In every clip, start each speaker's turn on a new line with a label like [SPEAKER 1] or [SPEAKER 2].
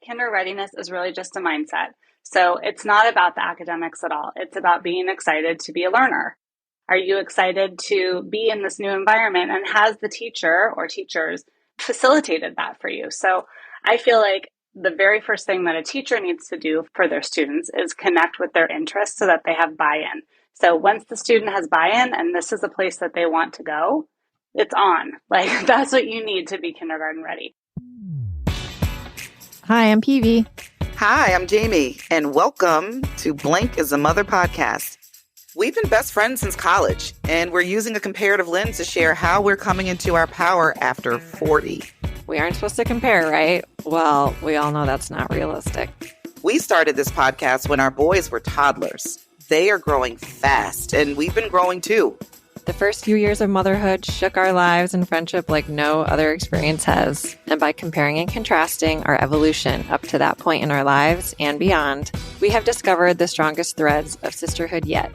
[SPEAKER 1] kinder readiness is really just a mindset. So it's not about the academics at all. It's about being excited to be a learner. Are you excited to be in this new environment? And has the teacher or teachers facilitated that for you? So I feel like the very first thing that a teacher needs to do for their students is connect with their interests so that they have buy-in. So once the student has buy-in and this is a place that they want to go, it's on. Like that's what you need to be kindergarten ready.
[SPEAKER 2] Hi, I'm Peavy.
[SPEAKER 3] Hi, I'm Jamie, and welcome to Blank is a Mother podcast. We've been best friends since college, and we're using a comparative lens to share how we're coming into our power after 40.
[SPEAKER 2] We aren't supposed to compare, right? Well, we all know that's not realistic.
[SPEAKER 3] We started this podcast when our boys were toddlers. They are growing fast, and we've been growing too.
[SPEAKER 2] The first few years of motherhood shook our lives and friendship like no other experience has. And by comparing and contrasting our evolution up to that point in our lives and beyond, we have discovered the strongest threads of sisterhood yet.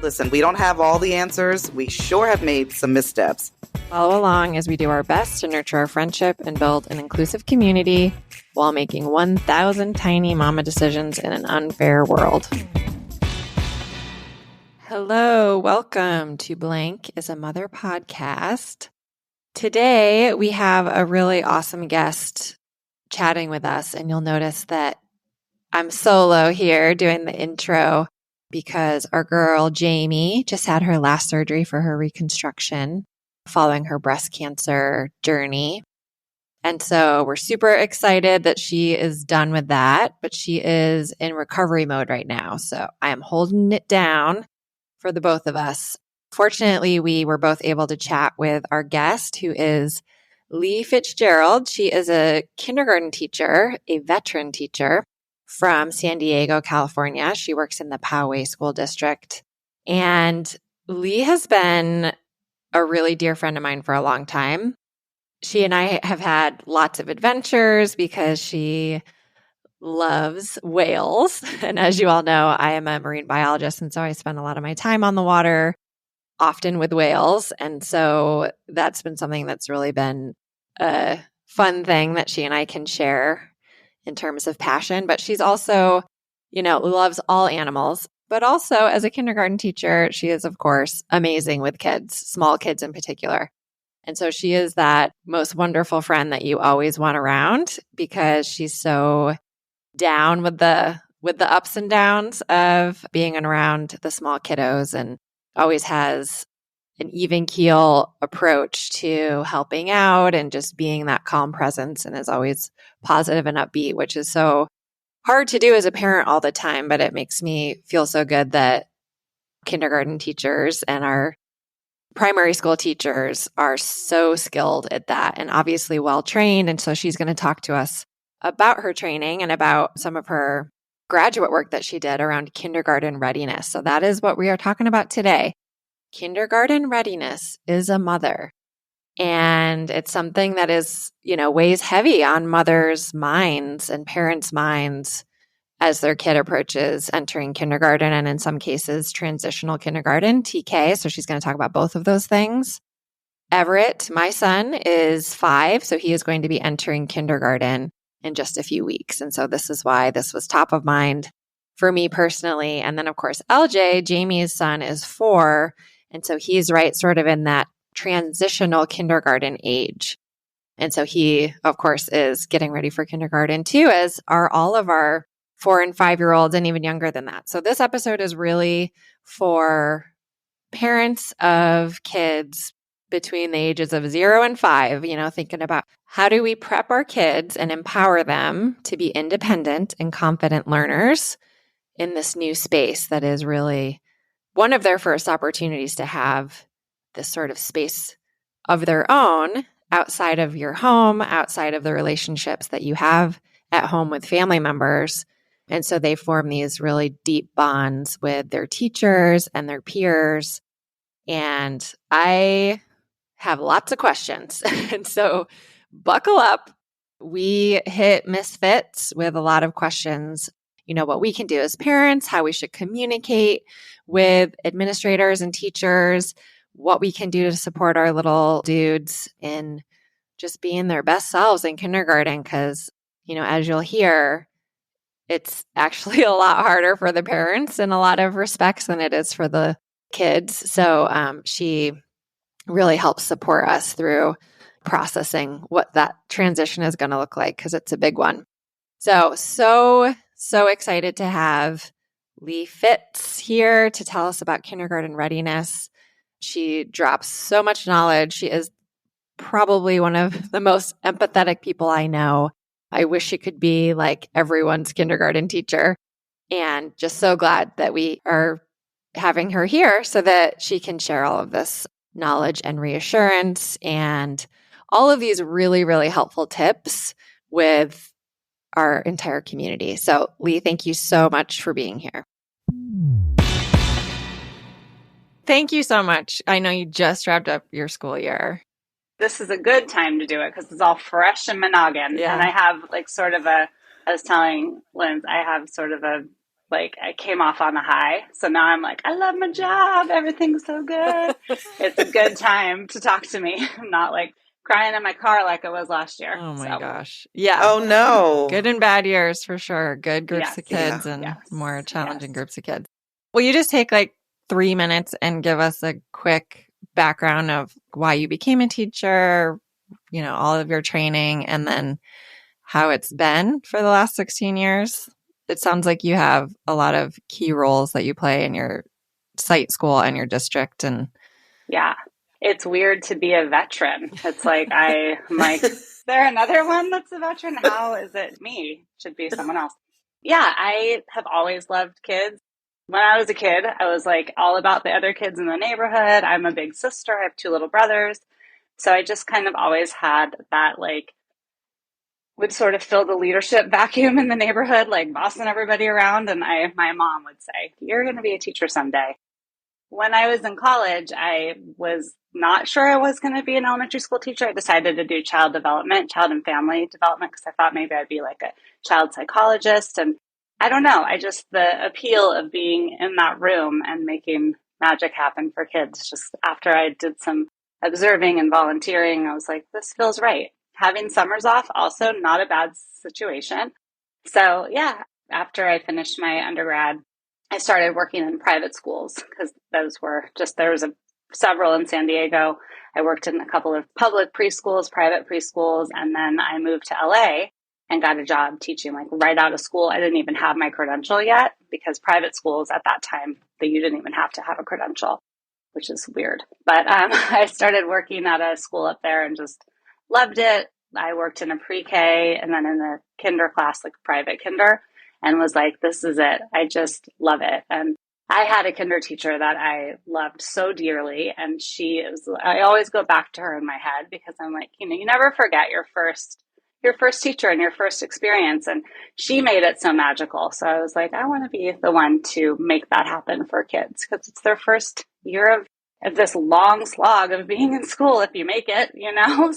[SPEAKER 3] Listen, we don't have all the answers. We sure have made some missteps.
[SPEAKER 2] Follow along as we do our best to nurture our friendship and build an inclusive community while making 1,000 tiny mama decisions in an unfair world. Hello, welcome to Blank is a Mother podcast. Today, we have a really awesome guest chatting with us, and you'll notice that I'm solo here doing the intro because our girl, Jamie, just had her last surgery for her reconstruction following her breast cancer journey. And so we're super excited that she is done with that, but she is in recovery mode right now. So I am holding it down for the both of us. Fortunately, we were both able to chat with our guest, who is Leigh Fitzgerald. She is a kindergarten teacher, a veteran teacher from San Diego, California. She works in the Poway School District. And Leigh has been a really dear friend of mine for a long time. She and I have had lots of adventures because she loves whales. And as you all know, I am a marine biologist. And so I spend a lot of my time on the water, often with whales. And so that's been something that's really been a fun thing that she and I can share in terms of passion. But she's also, loves all animals. But also as a kindergarten teacher, she is, of course, amazing with kids, small kids in particular. And so she is that most wonderful friend that you always want around because she's so down with the ups and downs of being around the small kiddos and always has an even keel approach to helping out and just being that calm presence and is always positive and upbeat, which is so hard to do as a parent all the time. But it makes me feel so good that kindergarten teachers and our primary school teachers are so skilled at that and obviously well trained. And so she's going to talk to us about her training and about some of her graduate work that she did around kindergarten readiness. So that is what we are talking about today. Kindergarten readiness is a mother. And it's something that is, weighs heavy on mothers' minds and parents' minds as their kid approaches entering kindergarten and in some cases transitional kindergarten, TK. So she's going to talk about both of those things. Everett, my son, is 5, so he is going to be entering kindergarten in just a few weeks. And so this is why this was top of mind for me personally. And then, of course, LJ, Jamie's son, is 4. And so he's right sort of in that transitional kindergarten age. And so he, of course, is getting ready for kindergarten too, as are all of our 4 and 5-year-olds and even younger than that. So this episode is really for parents of kids between the ages of 0 and 5, thinking about how do we prep our kids and empower them to be independent and confident learners in this new space that is really one of their first opportunities to have this sort of space of their own outside of your home, outside of the relationships that you have at home with family members. And so they form these really deep bonds with their teachers and their peers. And I have lots of questions. And so buckle up. We hit misfits with a lot of questions, what we can do as parents, how we should communicate with administrators and teachers, what we can do to support our little dudes in just being their best selves in kindergarten, because as you'll hear, it's actually a lot harder for the parents in a lot of respects than it is for the kids. So she really helps support us through processing what that transition is going to look like, because it's a big one. So excited to have Leigh Fitz here to tell us about kindergarten readiness. She drops so much knowledge. She is probably one of the most empathetic people I know. I wish she could be like everyone's kindergarten teacher. And just so glad that we are having her here so that she can share all of this knowledge and reassurance and all of these really, really helpful tips with our entire community. So, Leigh, thank you so much for being here. Thank you so much. I know you just wrapped up your school year.
[SPEAKER 1] This is a good time to do it because it's all fresh in my noggin.
[SPEAKER 2] Yeah.
[SPEAKER 1] And I have like sort of I was telling Linz, I have sort of I came off on a high. So now I'm like, I love my job. Everything's so good. It's a good time to talk to me. I'm not like crying in my car like I was last year.
[SPEAKER 2] Oh my gosh. Yeah.
[SPEAKER 3] Oh no.
[SPEAKER 2] Good and bad years for sure. Good groups of kids and more challenging groups of kids. Will you just take like 3 minutes and give us a quick background of why you became a teacher, all of your training, and then how it's been for the last 16 years? It sounds like you have a lot of key roles that you play in your site school and your district. And
[SPEAKER 1] yeah, it's weird to be a veteran. It's like, I'm like, is there another one that's a veteran? How is it me? Should be someone else. Yeah, I have always loved kids. When I was a kid, I was like all about the other kids in the neighborhood. I'm a big sister. I have 2 little brothers. So I just kind of always had that, like, would sort of fill the leadership vacuum in the neighborhood, like bossing everybody around. And my mom would say, you're going to be a teacher someday. When I was in college, I was not sure I was going to be an elementary school teacher. I decided to do child and family development, because I thought maybe I'd be like a child psychologist. And I don't know, the appeal of being in that room and making magic happen for kids. Just after I did some observing and volunteering, I was like, this feels right. Having summers off, also not a bad situation. So yeah, after I finished my undergrad, I started working in private schools, because there was several in San Diego. I worked in a couple of public preschools, private preschools, and then I moved to LA and got a job teaching like right out of school. I didn't even have my credential yet, because private schools at that time, you didn't even have to have a credential, which is weird. But I started working at a school up there and just loved it. I worked in a pre-K and then in a kinder class, like private kinder, and was like, this is it. I just love it. And I had a kinder teacher that I loved so dearly. And I always go back to her in my head, because I'm like, you never forget your first teacher and your first experience. And she made it so magical. So I was like, I want to be the one to make that happen for kids, because it's their first year of this long slog of being in school if you make it,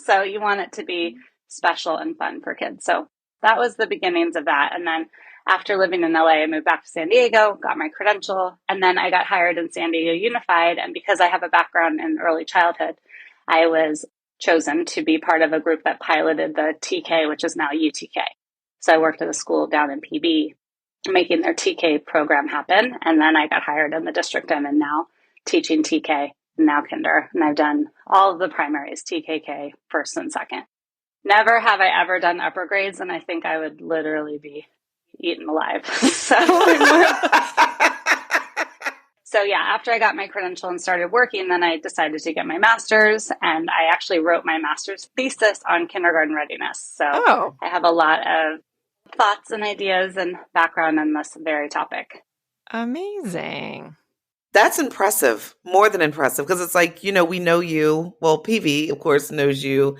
[SPEAKER 1] so you want it to be special and fun for kids. So that was the beginnings of that. And then after living in LA, I moved back to San Diego, got my credential, and then I got hired in San Diego Unified. And because I have a background in early childhood, I was chosen to be part of a group that piloted the TK, which is now UTK. So I worked at a school down in PB, making their TK program happen. And then I got hired in the district I'm in now, teaching TK, now kinder. And I've done all of the primaries, TKK, first and second. Never have I ever done upper grades, and I think I would literally be eaten alive. So yeah, after I got my credential and started working, then I decided to get my master's, and I actually wrote my master's thesis on kindergarten readiness. So I have a lot of thoughts and ideas and background on this very topic.
[SPEAKER 2] Amazing.
[SPEAKER 3] That's impressive. More than impressive. Because it's like, we know you. Well, PV, of course, knows you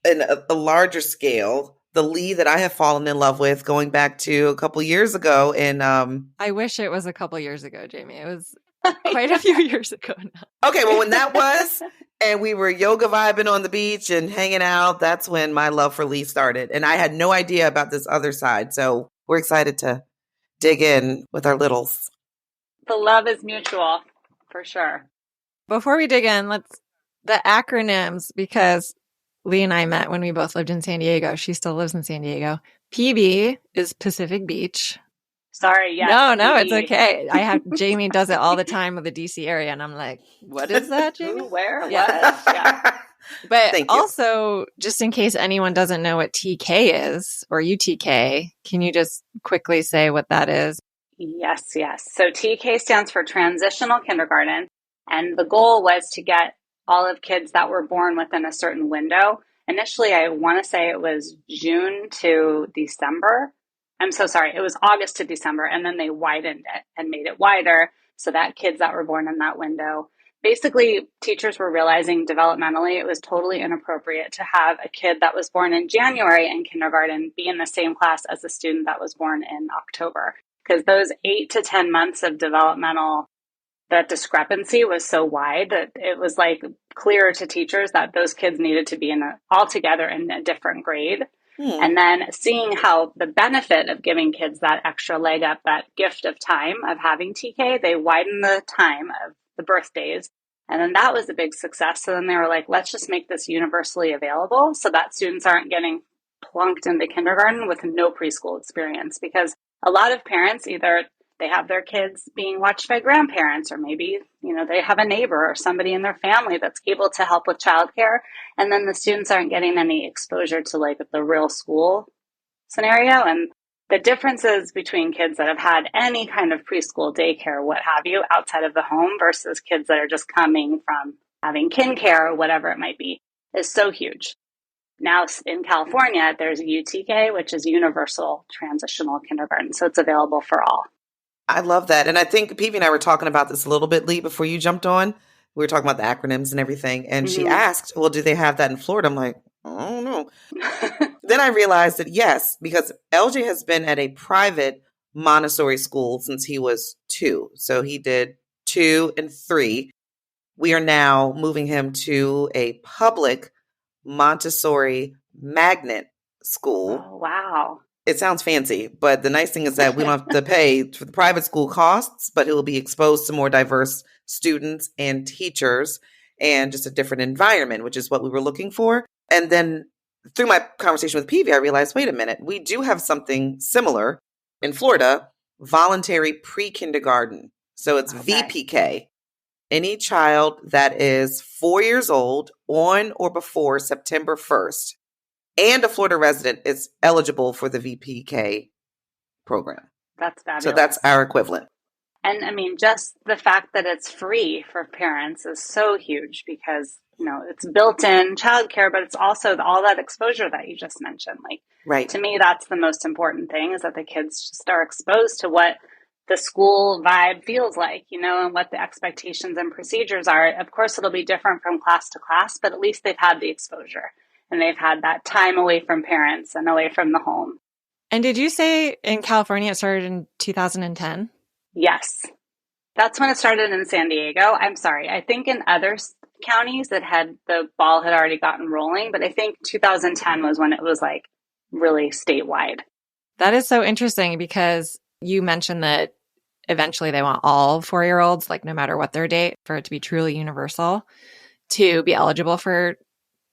[SPEAKER 3] in a larger scale. The Leigh that I have fallen in love with going back to a couple years ago. And
[SPEAKER 2] I wish it was a couple years ago, Jamie. It was quite a few years ago now.
[SPEAKER 3] Okay, well, when that was, and we were yoga vibing on the beach and hanging out, that's when my love for Leigh started. And I had no idea about this other side. So we're excited to dig in with our littles.
[SPEAKER 1] The love is mutual, for sure.
[SPEAKER 2] Before we dig in, the acronyms, because Leigh and I met when we both lived in San Diego. She still lives in San Diego. PB is Pacific Beach.
[SPEAKER 1] Sorry, yes.
[SPEAKER 2] No, it's
[SPEAKER 1] PB.
[SPEAKER 2] okay. Jamie does it all the time with the DC area, and I'm like, what is that, Jamie?
[SPEAKER 1] Who, where,
[SPEAKER 2] Yeah.
[SPEAKER 1] what? Yeah.
[SPEAKER 2] But
[SPEAKER 3] Thank you.
[SPEAKER 2] also, just in case anyone doesn't know what TK is or UTK, can you just quickly say what that is?
[SPEAKER 1] Yes, yes. So TK stands for Transitional Kindergarten. And the goal was to get all of kids that were born within a certain window. Initially, I want to say it was June to December. I'm so sorry. It was August to December. And then they widened it and made it wider so that kids that were born in that window. Basically, teachers were realizing developmentally it was totally inappropriate to have a kid that was born in January in kindergarten be in the same class as a student that was born in October. Because those 8 to 10 months of developmental, that discrepancy was so wide that it was like clear to teachers that those kids needed to be altogether in a different grade. And then seeing how the benefit of giving kids that extra leg up, that gift of time of having TK, they widened the time of the birthdays. And then that was a big success. So then they were like, let's just make this universally available so that students aren't getting plunked into kindergarten with no preschool experience. Because a lot of parents, either they have their kids being watched by grandparents, or maybe, they have a neighbor or somebody in their family that's able to help with childcare. And then the students aren't getting any exposure to like the real school scenario. And the differences between kids that have had any kind of preschool, daycare, what have you, outside of the home versus kids that are just coming from having kin care or whatever it might be is so huge. Now in California, there's UTK, which is Universal Transitional Kindergarten. So it's available for all.
[SPEAKER 3] I love that. And I think Peavy and I were talking about this a little bit, Leigh, before you jumped on. We were talking about the acronyms and everything. And she asked, well, do they have that in Florida? I'm like, I don't know. Then I realized that yes, because LJ has been at a private Montessori school since he was 2. So he did 2 and 3. We are now moving him to a public Montessori magnet school.
[SPEAKER 1] Oh, wow.
[SPEAKER 3] It sounds fancy, but the nice thing is that we don't have to pay for the private school costs, but he'll be exposed to more diverse students and teachers and just a different environment, which is what we were looking for. And then through my conversation with Peavy, I realized, wait a minute, we do have something similar in Florida, voluntary pre-kindergarten. So it's VPK. Any child that is 4 years old on or before September 1st and a Florida resident is eligible for the VPK program.
[SPEAKER 1] That's fabulous.
[SPEAKER 3] So that's our equivalent.
[SPEAKER 1] And I mean, just the fact that it's free for parents is so huge because, it's built-in childcare, but it's also all that exposure that you just mentioned. Like,
[SPEAKER 3] right.
[SPEAKER 1] To me, that's the most important thing is that the kids just are exposed to what the school vibe feels like, and what the expectations and procedures are. Of course, it'll be different from class to class, but at least they've had the exposure and they've had that time away from parents and away from the home.
[SPEAKER 2] And did you say in California it started in 2010?
[SPEAKER 1] Yes. That's when it started in San Diego. I'm sorry. I think in other counties the ball had already gotten rolling, but I think 2010 was when it was like really statewide.
[SPEAKER 2] That is so interesting because you mentioned that eventually they want all 4-year-olds, like no matter what their date, for it to be truly universal, to be eligible for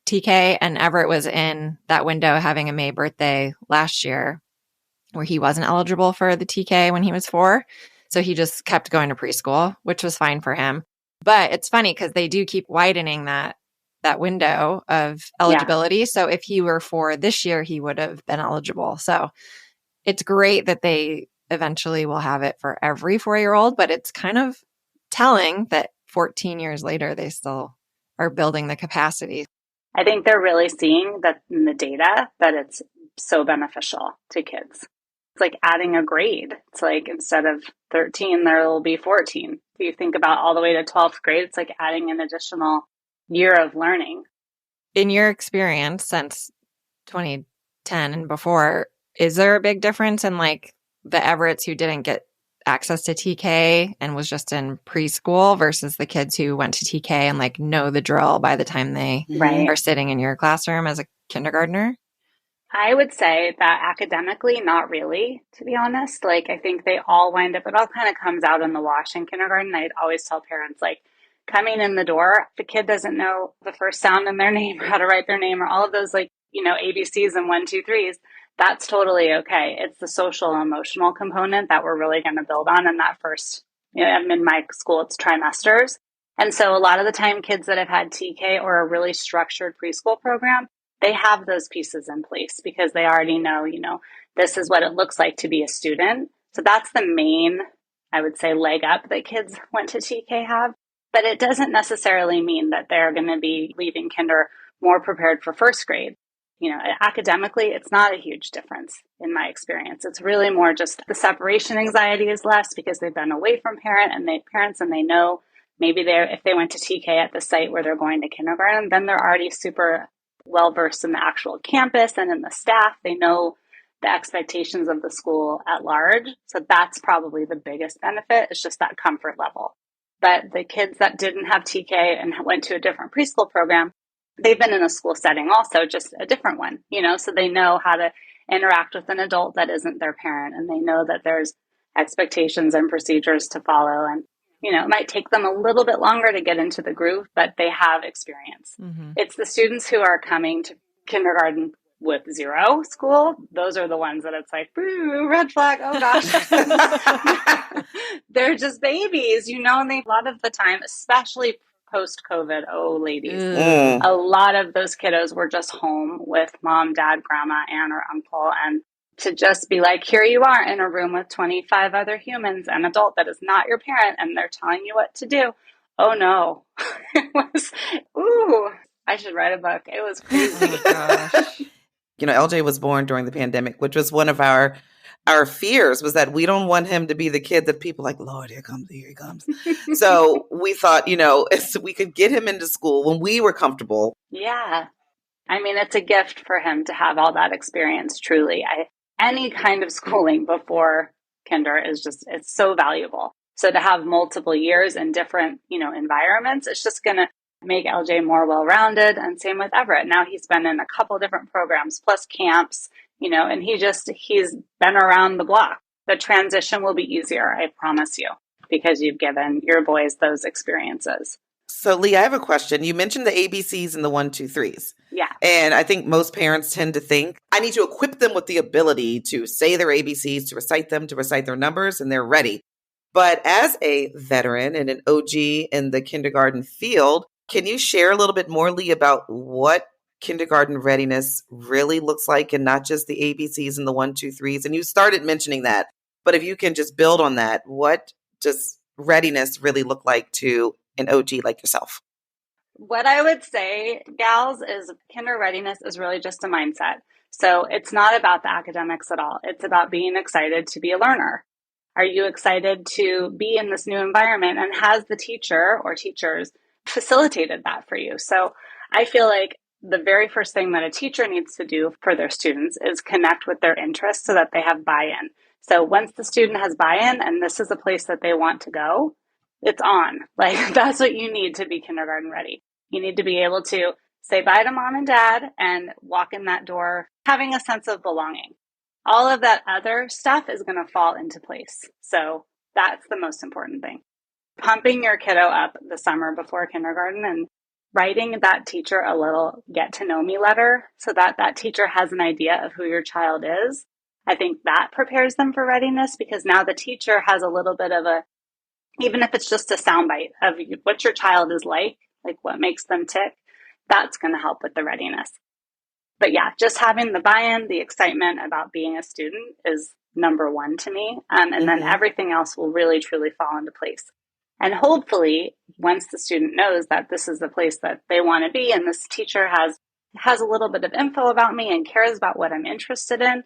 [SPEAKER 2] TK. And Everett was in that window having a May birthday last year where he wasn't eligible for the TK when he was 4. So he just kept going to preschool, which was fine for him. But it's funny because they do keep widening that window of eligibility. Yeah. So if he were 4 this year, he would have been eligible. So it's great that they eventually will have it for every 4-year-old, but it's kind of telling that 14 years later, they still are building the capacity.
[SPEAKER 1] I think they're really seeing that in the data that it's so beneficial to kids. It's like adding a grade. It's like instead of 13, there will be 14. If you think about all the way to 12th grade, it's like adding an additional year of learning.
[SPEAKER 2] In your experience since 2010 and before, is there a big difference in like the Everetts who didn't get access to TK and was just in preschool versus the kids who went to TK and like know the drill by the time they are sitting in your classroom as a kindergartner?
[SPEAKER 1] I would say that academically, not really, to be honest. Like, I think they all wind up, it all kind of comes out in the wash in kindergarten. I'd always tell parents, like, coming in the door, the kid doesn't know the first sound in their name or how to write their name or all of those, like, ABCs and 1, 2, 3s. That's totally okay. It's the social and emotional component that we're really going to build on in that first, I'm in my school, it's trimesters. And so a lot of the time, kids that have had TK or a really structured preschool program, they have those pieces in place because they already know, this is what it looks like to be a student. So that's the main, I would say, leg up that kids went to TK have. But it doesn't necessarily mean that they're going to be leaving kinder more prepared for first grade. Academically, it's not a huge difference in my experience. It's really more just the separation anxiety is less because they've been away from parents and they know maybe if they went to TK at the site where they're going to kindergarten, then they're already super well versed in the actual campus and in the staff. They know the expectations of the school at large. So that's probably the biggest benefit. It's just that comfort level. But the kids that didn't have TK and went to a different preschool program, they've been in a school setting also, just a different one, so they know how to interact with an adult that isn't their parent. And they know that there's expectations and procedures to follow. And, it might take them a little bit longer to get into the groove, but they have experience. Mm-hmm. It's the students who are coming to kindergarten with zero school. Those are the ones that it's like, boo, red flag. Oh gosh. They're just babies, and a lot of the time, especially post-COVID, ladies, a lot of those kiddos were just home with mom, dad, grandma, aunt, or uncle. And to just be like, here you are in a room with 25 other humans, an adult that is not your parent, and they're telling you what to do. Oh no. It was, I should write a book. It was crazy.
[SPEAKER 2] Oh gosh.
[SPEAKER 3] LJ was born during the pandemic, which was one of our fears, was that we don't want him to be the kid that people like, Lord, here he comes. So we thought, we could get him into school when we were comfortable.
[SPEAKER 1] Yeah. I mean, it's a gift for him to have all that experience, truly. Any kind of schooling before kinder it's so valuable. So to have multiple years in different, environments, it's just going to make LJ more well-rounded, and same with Everett. Now he's been in a couple different programs plus camps, and he's been around the block. The transition will be easier, I promise you, because you've given your boys those experiences.
[SPEAKER 3] So Leigh, I have a question. You mentioned the ABCs and the 1, 2, 3s.
[SPEAKER 1] Yeah.
[SPEAKER 3] And I think most parents tend to think, I need to equip them with the ability to say their ABCs, to recite them, to recite their numbers, and they're ready. But as a veteran and an OG in the kindergarten field, can you share a little bit more, Leigh, about what kindergarten readiness really looks like, and not just the ABCs and the 1, 2, 3s? And you started mentioning that, but if you can just build on that, what does readiness really look like to an OG like yourself?
[SPEAKER 1] What I would say, gals, is kinder readiness is really just a mindset. So it's not about the academics at all. It's about being excited to be a learner. Are you excited to be in this new environment, and has the teacher or teachers facilitated that for you? So I feel like the very first thing that a teacher needs to do for their students is connect with their interests so that they have buy-in. So once the student has buy-in and this is a place that they want to go, it's on. Like, that's what you need to be kindergarten ready. You need to be able to say bye to mom and dad and walk in that door having a sense of belonging. All of that other stuff is going to fall into place. So that's the most important thing. Pumping your kiddo up the summer before kindergarten and writing that teacher a little get to know me letter so that that teacher has an idea of who your child is. I think that prepares them for readiness, because now the teacher has a little bit of even if it's just a soundbite of what your child is like what makes them tick, that's going to help with the readiness. But yeah, just having the buy-in, the excitement about being a student is number one to me. And then everything else will really, truly fall into place. And hopefully, once the student knows that this is the place that they want to be, and this teacher has a little bit of info about me and cares about what I'm interested in,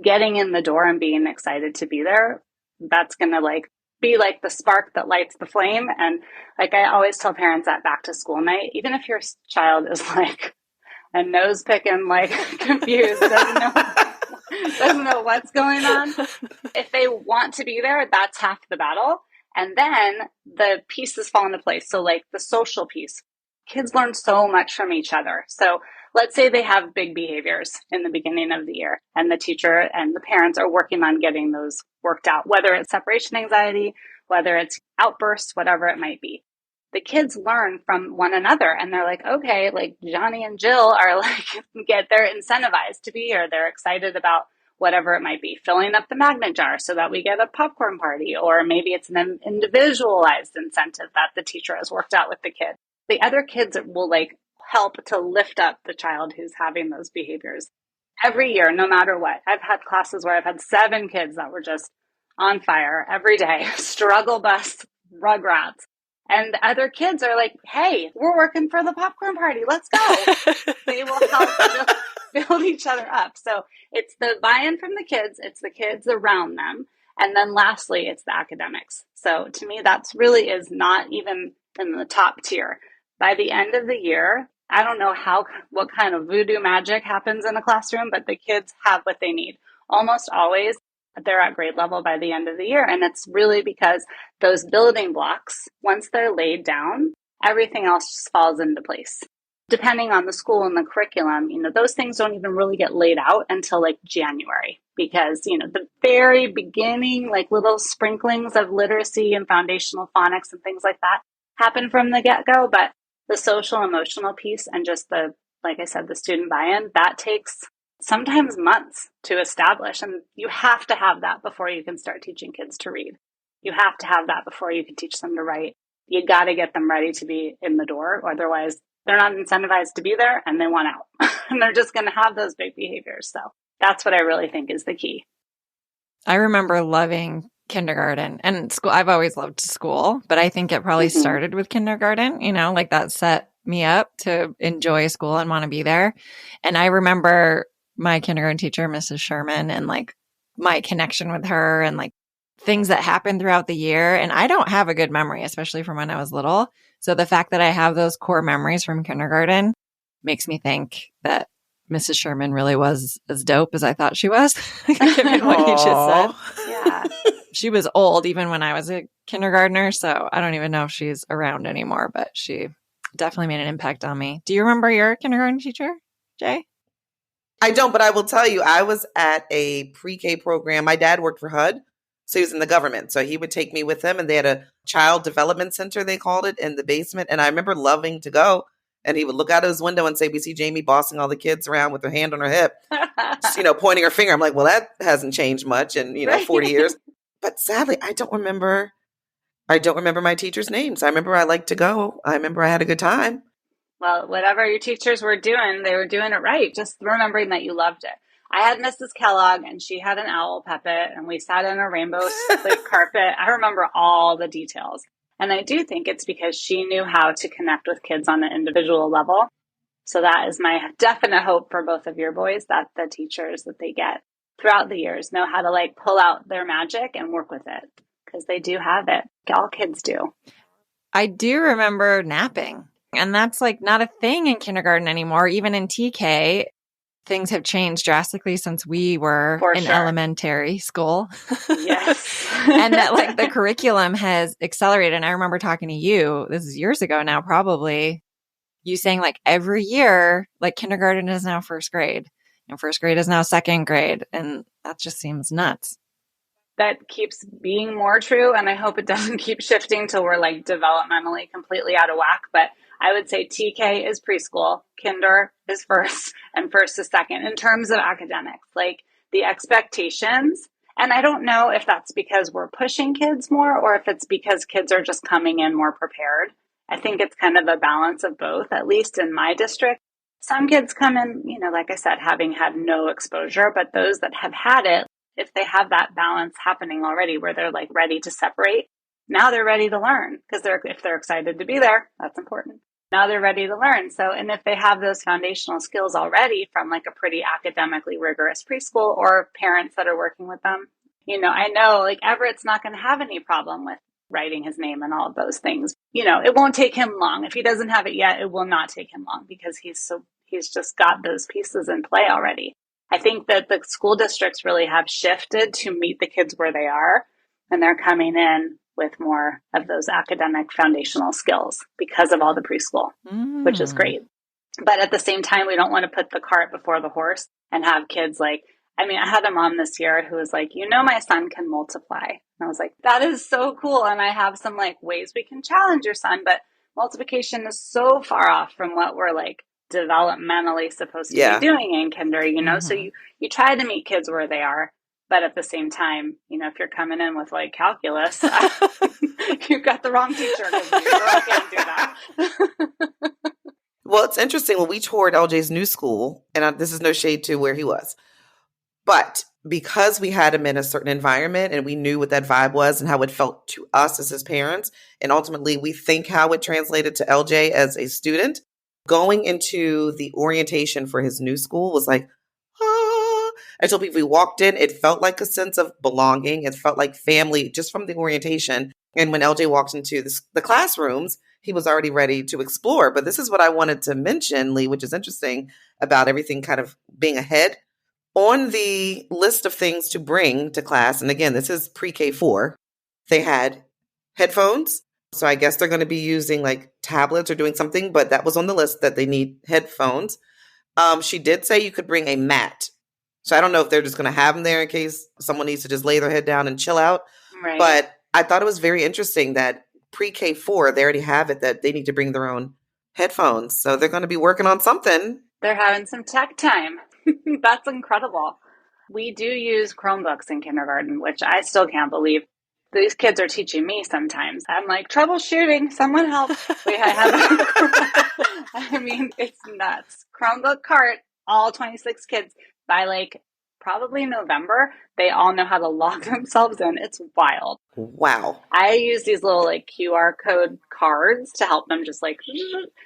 [SPEAKER 1] getting in the door and being excited to be there, that's going to be like the spark that lights the flame. And I always tell parents at back to school night, even if your child is a nose picking, confused, doesn't know what's going on, if they want to be there, that's half the battle. And then the pieces fall into place. So the social piece, kids learn so much from each other. So let's say they have big behaviors in the beginning of the year, and the teacher and the parents are working on getting those worked out, whether it's separation anxiety, whether it's outbursts, whatever it might be. the kids learn from one another, and they're like, okay, like Johnny and Jill are like, they're incentivized to be here. They're excited about whatever it might be, filling up the magnet jar so that we get a popcorn party, or maybe it's an individualized incentive that the teacher has worked out with the kid. The other kids will like help to lift up the child who's having those behaviors every year, no matter what. I've had classes where I've had 7 kids that were just on fire every day, struggle bus, rugrats. And the other kids are like, hey, we're working for the popcorn party. Let's go. They will help build each other up. So it's the buy-in from the kids. It's the kids around them. And then lastly, it's the academics. So to me, that's really is not even in the top tier. By the end of the year, I don't know what kind of voodoo magic happens in a classroom, but the kids have what they need. Almost always, they're at grade level by the end of the year. And it's really because those building blocks, once they're laid down, everything else just falls into place. Depending on the school and the curriculum, those things don't even really get laid out until like January, because, the very beginning, like little sprinklings of literacy and foundational phonics and things like that happen from the get-go. But the social emotional piece and just like I said, the student buy-in, that takes sometimes months to establish. And you have to have that before you can start teaching kids to read. You have to have that before you can teach them to write. You got to get them ready to be in the door. Otherwise, they're not incentivized to be there and they want out. And they're just going to have those big behaviors. So that's what I really think is the key.
[SPEAKER 2] I remember loving kindergarten and school. I've always loved school, but I think it probably started with kindergarten, like that set me up to enjoy school and want to be there. And I remember my kindergarten teacher, Mrs. Sherman, and like my connection with her and like things that happened throughout the year. And I don't have a good memory, especially from when I was little. So the fact that I have those core memories from kindergarten makes me think that Mrs. Sherman really was as dope as I thought she was, given what you just said.
[SPEAKER 1] Yeah.
[SPEAKER 2] She was old even when I was a kindergartner, so I don't even know if she's around anymore, but she definitely made an impact on me. Do you remember your kindergarten teacher, Jay?
[SPEAKER 3] I don't, but I will tell you, I was at a pre-K program. My dad worked for HUD, so he was in the government. So he would take me with him, and they had a child development center, they called it, in the basement. And I remember loving to go. And he would look out of his window and say, we see Jamie bossing all the kids around with her hand on her hip, just, pointing her finger. I'm like, well, that hasn't changed much in, 40 years. But sadly, I don't remember my teachers' names. I remember I liked to go. I remember I had a good time.
[SPEAKER 1] Well, whatever your teachers were doing, they were doing it right. Just remembering that you loved it. I had Mrs. Kellogg, and she had an owl puppet, and we sat in a rainbow carpet. I remember all the details. And I do think it's because she knew how to connect with kids on an individual level. So that is my definite hope for both of your boys, that the teachers that they get throughout the years know how to like pull out their magic and work with it, because they do have it. All kids do.
[SPEAKER 2] I do remember napping, and that's like not a thing in kindergarten anymore. Even in TK, things have changed drastically since we were in elementary school.
[SPEAKER 1] Yes.
[SPEAKER 2] And that like the curriculum has accelerated. And I remember talking to you, this is years ago now, probably, you saying like every year, like kindergarten is now first grade and first grade is now second grade. And that just seems nuts.
[SPEAKER 1] That keeps being more true. And I hope it doesn't keep shifting till we're like developmentally completely out of whack. But I would say TK is preschool, kinder is first, and first is second in terms of academics, like the expectations. And I don't know if that's because we're pushing kids more or if it's because kids are just coming in more prepared. I think it's kind of a balance of both, at least in my district. Some kids come in, like I said, having had no exposure, but those that have had it, if they have that balance happening already where they're like ready to separate, now they're ready to learn, because if they're excited to be there, that's important. Now they're ready to learn. So, and if they have those foundational skills already from like a pretty academically rigorous preschool or parents that are working with them, I know like Everett's not going to have any problem with writing his name and all of those things. It won't take him long. If he doesn't have it yet, it will not take him long, because he's just got those pieces in play already. I think that the school districts really have shifted to meet the kids where they are, and they're coming in with more of those academic foundational skills because of all the preschool, which is great. But at the same time, we don't want to put the cart before the horse and have kids like, I had a mom this year who was like, my son can multiply. And I was like, that is so cool. And I have some like ways we can challenge your son, but multiplication is so far off from what we're like developmentally supposed to be
[SPEAKER 3] Yeah.
[SPEAKER 1] doing in kinder, so
[SPEAKER 2] Mm-hmm.
[SPEAKER 1] you try to meet kids where they are, but at the same time, if you're coming in with like calculus, you've got the wrong teacher because your girl can't do that.
[SPEAKER 3] Well, it's interesting. When we toured LJ's new school, and this is no shade to where he was, but because we had him in a certain environment and we knew what that vibe was and how it felt to us as his parents, and ultimately we think how it translated to LJ as a student, going into the orientation for his new school was like, ah. I told people we walked in, it felt like a sense of belonging. It felt like family just from the orientation. And when LJ walked into the classrooms, he was already ready to explore. But this is what I wanted to mention, Leigh, which is interesting about everything kind of being ahead. On the list of things to bring to class, and again, this is pre-K 4, they had headphones. So I guess they're going to be using like tablets or doing something, but that was on the list that they need headphones. She did say you could bring a mat. So I don't know if they're just going to have them there in case someone needs to just lay their head down and chill out.
[SPEAKER 1] Right.
[SPEAKER 3] But I thought it was very interesting that pre-K 4, they already have it that they need to bring their own headphones. So they're going to be working on something.
[SPEAKER 1] They're having some tech time. That's incredible. We do use Chromebooks in kindergarten, which I still can't believe. These kids are teaching me sometimes. I'm like, troubleshooting, someone help. I mean, it's nuts. Chromebook cart, all 26 kids. By like probably November, they all know how to log themselves in. It's wild.
[SPEAKER 3] Wow.
[SPEAKER 1] I use these little like QR code cards to help them just like,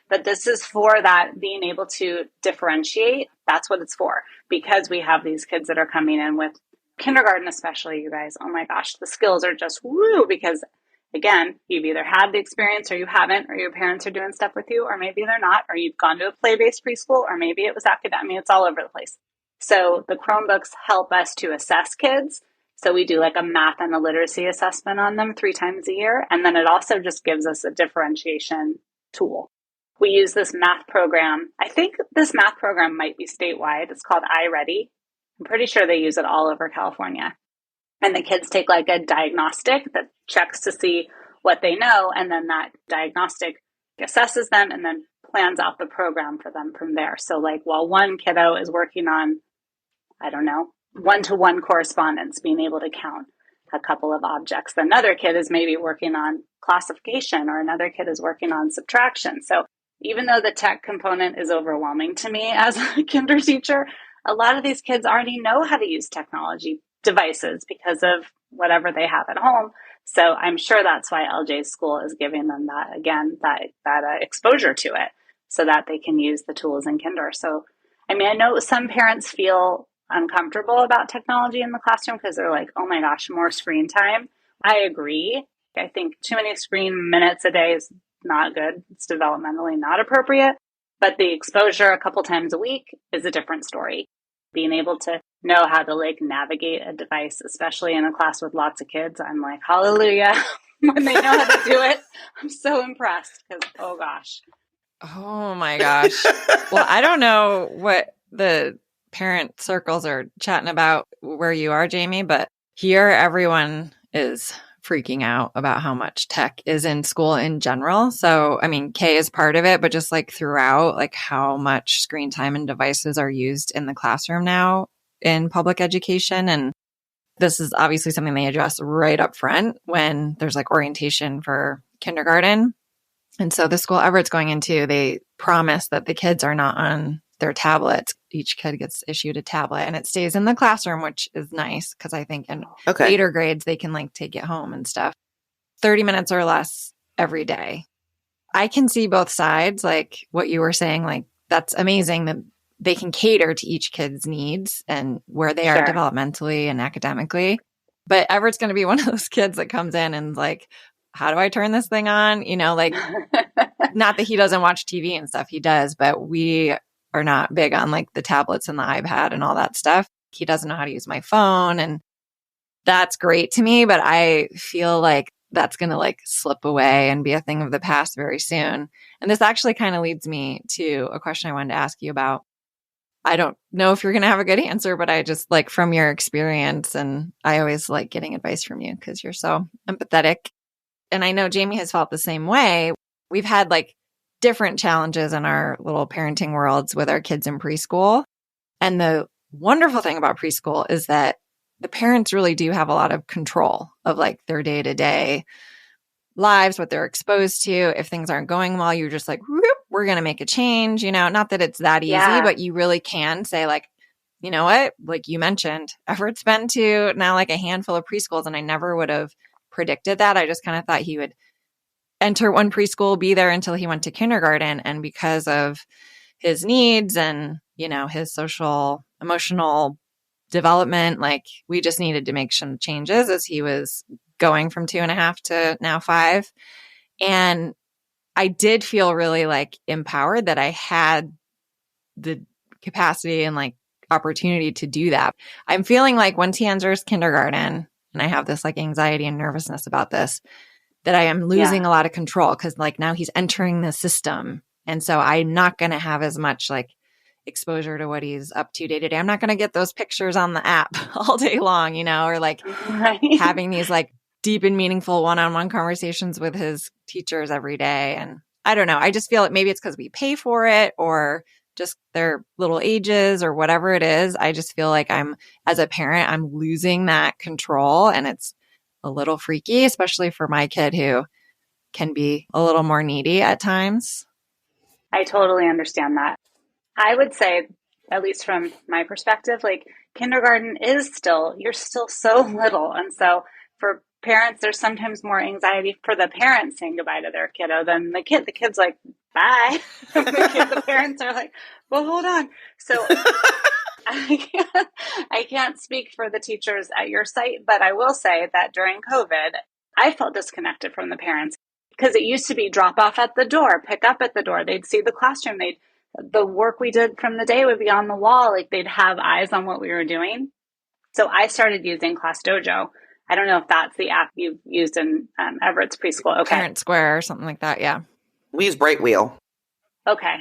[SPEAKER 1] but this is for that being able to differentiate. That's what it's for, because we have these kids that are coming in with kindergarten, especially, you guys. Oh my gosh, the skills are just woo, because again, you've either had the experience or you haven't, or your parents are doing stuff with you, or maybe they're not, or you've gone to a play-based preschool, or maybe it was academic. I mean, it's all over the place. So the Chromebooks help us to assess kids. So we do like a math and a literacy assessment on them 3 times a year. And then it also just gives us a differentiation tool. We use this math program. I think this math program might be statewide. It's called iReady. I'm pretty sure they use it all over California. And the kids take like a diagnostic that checks to see what they know. And then that diagnostic assesses them and then plans out the program for them from there. So like while one kiddo is working on, I don't know, one-to-one correspondence, being able to count a couple of objects. Another kid is maybe working on classification, or another kid is working on subtraction. So even though the tech component is overwhelming to me as a kinder teacher, a lot of these kids already know how to use technology devices because of whatever they have at home. So I'm sure that's why LJ's school is giving them that, again, that exposure to it so that they can use the tools in kinder. So, I mean, I know some parents feel uncomfortable about technology in the classroom because they're like, oh my gosh, more screen time. I agree. I think too many screen minutes a day is not good. It's developmentally not appropriate. But the exposure a couple times a week is a different story. Being able to know how to like navigate a device, especially in a class with lots of kids, I'm like, hallelujah. When they know how to do it, I'm so impressed because, oh gosh.
[SPEAKER 2] Oh my gosh. Well, I don't know what the parent circles are chatting about where you are, Jamie, but here everyone is freaking out about how much tech is in school in general. So, I mean, K is part of it, but just like throughout, like how much screen time and devices are used in the classroom now in public education. And this is obviously something they address right up front when there's like orientation for kindergarten. And so the school Everett's going into, they promise that the kids are not on their tablets. Each kid gets issued a tablet and it stays in the classroom, which is nice because I think in later grades, they can like take it home and stuff. 30 minutes or less every day. I can see both sides, like what you were saying, like that's amazing that they can cater to each kid's needs and where they are developmentally and academically. But Everett's going to be one of those kids that comes in and like, how do I turn this thing on? You know, like not that he doesn't watch TV and stuff, he does, but we are not big on like the tablets and the iPad and all that stuff. He doesn't know how to use my phone, and that's great to me, but I feel like that's going to like slip away and be a thing of the past very soon. And this actually kind of leads me to a question I wanted to ask you about. I don't know if you're going to have a good answer, but I just like from your experience, and I always like getting advice from you because you're so empathetic. And I know Jamie has felt the same way. we've had like different challenges in our little parenting worlds with our kids in preschool. And the wonderful thing about preschool is that the parents really do have a lot of control of like their day to day lives, what they're exposed to. If things aren't going well, you're just like, whoop, we're going to make a change, not that it's that easy,
[SPEAKER 1] Yeah.
[SPEAKER 2] but you really can say like, you know what, like you mentioned, Everett's been to now like a handful of preschools, and I never would have predicted that. I just kind of thought he would enter one preschool, be there until he went to kindergarten. And because of his needs and, his social, emotional development, like we just needed to make some changes as he was going from 2.5 to now 5. And I did feel really like empowered that I had the capacity and like opportunity to do that. I'm feeling like once he enters kindergarten, and I have this like anxiety and nervousness about this, that I am losing a lot of control because like now he's entering the system. And so I'm not going to have as much like exposure to what he's up to day to day. I'm not going to get those pictures on the app all day long, or like having these like deep and meaningful one-on-one conversations with his teachers every day. And I don't know. I just feel like maybe it's because we pay for it or just their little ages or whatever it is. I just feel like as a parent, I'm losing that control, and it's a little freaky, especially for my kid who can be a little more needy at times.
[SPEAKER 1] I totally understand that. I would say, at least from my perspective, like kindergarten you're still so little. And so for parents, there's sometimes more anxiety for the parents saying goodbye to their kiddo than the kid. The kid's like, bye. The parents are like, well, hold on. So I can't speak for the teachers at your site, but I will say that during COVID, I felt disconnected from the parents because it used to be drop off at the door, pick up at the door. They'd see the classroom. The work we did from the day would be on the wall. Like they'd have eyes on what we were doing. So I started using Class Dojo. I don't know if that's the app you've used in Everett's preschool. Okay.
[SPEAKER 2] Parent Square or something like that. Yeah.
[SPEAKER 3] We use Bright Wheel.
[SPEAKER 1] Okay.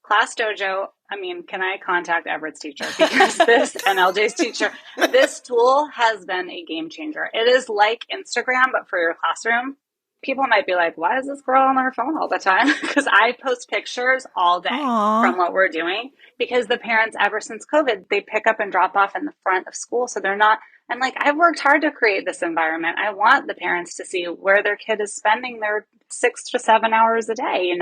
[SPEAKER 1] Class Dojo. I mean, can I contact Everett's teacher? Because this and LJ's teacher, this tool has been a game changer. It is like Instagram, but for your classroom. People might be like, why is this girl on her phone all the time? Because I post pictures all day from what we're doing. Because the parents, ever since COVID, they pick up and drop off in the front of school. So they're not, and like, I've worked hard to create this environment. I want the parents to see where their kid is spending their 6 to 7 hours a day,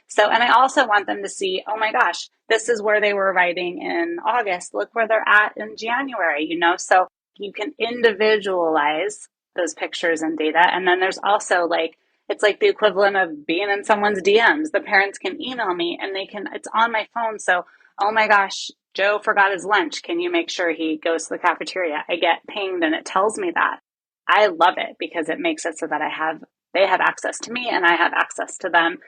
[SPEAKER 1] So, and I also want them to see, oh my gosh, this is where they were writing in August. Look where they're at in January, So you can individualize those pictures and data. And then there's also like, it's like the equivalent of being in someone's DMs. The parents can email me and it's on my phone. So, oh my gosh, Joe forgot his lunch. Can you make sure he goes to the cafeteria? I get pinged and it tells me that. I love it because it makes it so that they have access to me and I have access to them.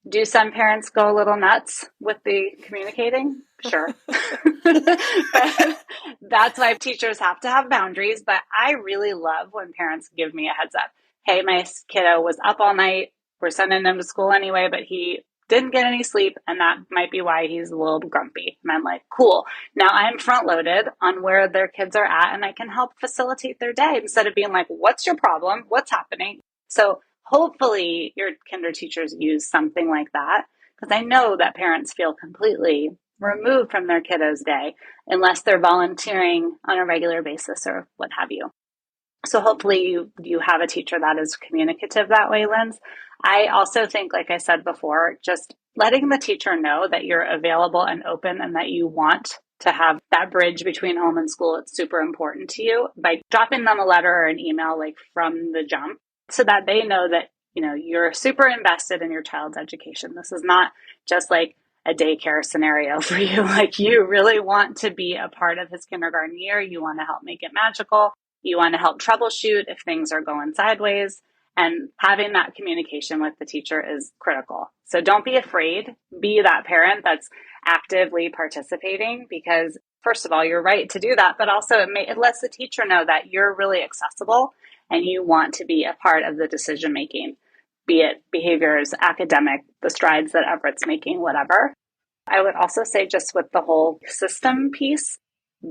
[SPEAKER 1] Do some parents go a little nuts with the communicating? Sure. But that's why teachers have to have boundaries. But I really love when parents give me a heads up. Hey, my kiddo was up all night. We're sending him to school anyway, but he didn't get any sleep. And that might be why he's a little grumpy. And I'm like, cool. Now I'm front loaded on where their kids are at and I can help facilitate their day instead of being like, what's your problem? What's happening? So hopefully your kinder teachers use something like that, because I know that parents feel completely removed from their kiddo's day unless they're volunteering on a regular basis or what have you. So hopefully you have a teacher that is communicative that way, Linz. I also think, like I said before, just letting the teacher know that you're available and open and that you want to have that bridge between home and school, it's super important to you by dropping them a letter or an email like from the jump, so that they know that, you're super invested in your child's education. This is not just like a daycare scenario for you. Like you really want to be a part of his kindergarten year. You want to help make it magical. You want to help troubleshoot if things are going sideways. And having that communication with the teacher is critical. So don't be afraid. Be that parent that's actively participating, because first of all, you're right to do that, but also it lets the teacher know that you're really accessible and you want to be a part of the decision making, be it behaviors, academic, the strides that Everett's making, whatever. I would also say, just with the whole system piece,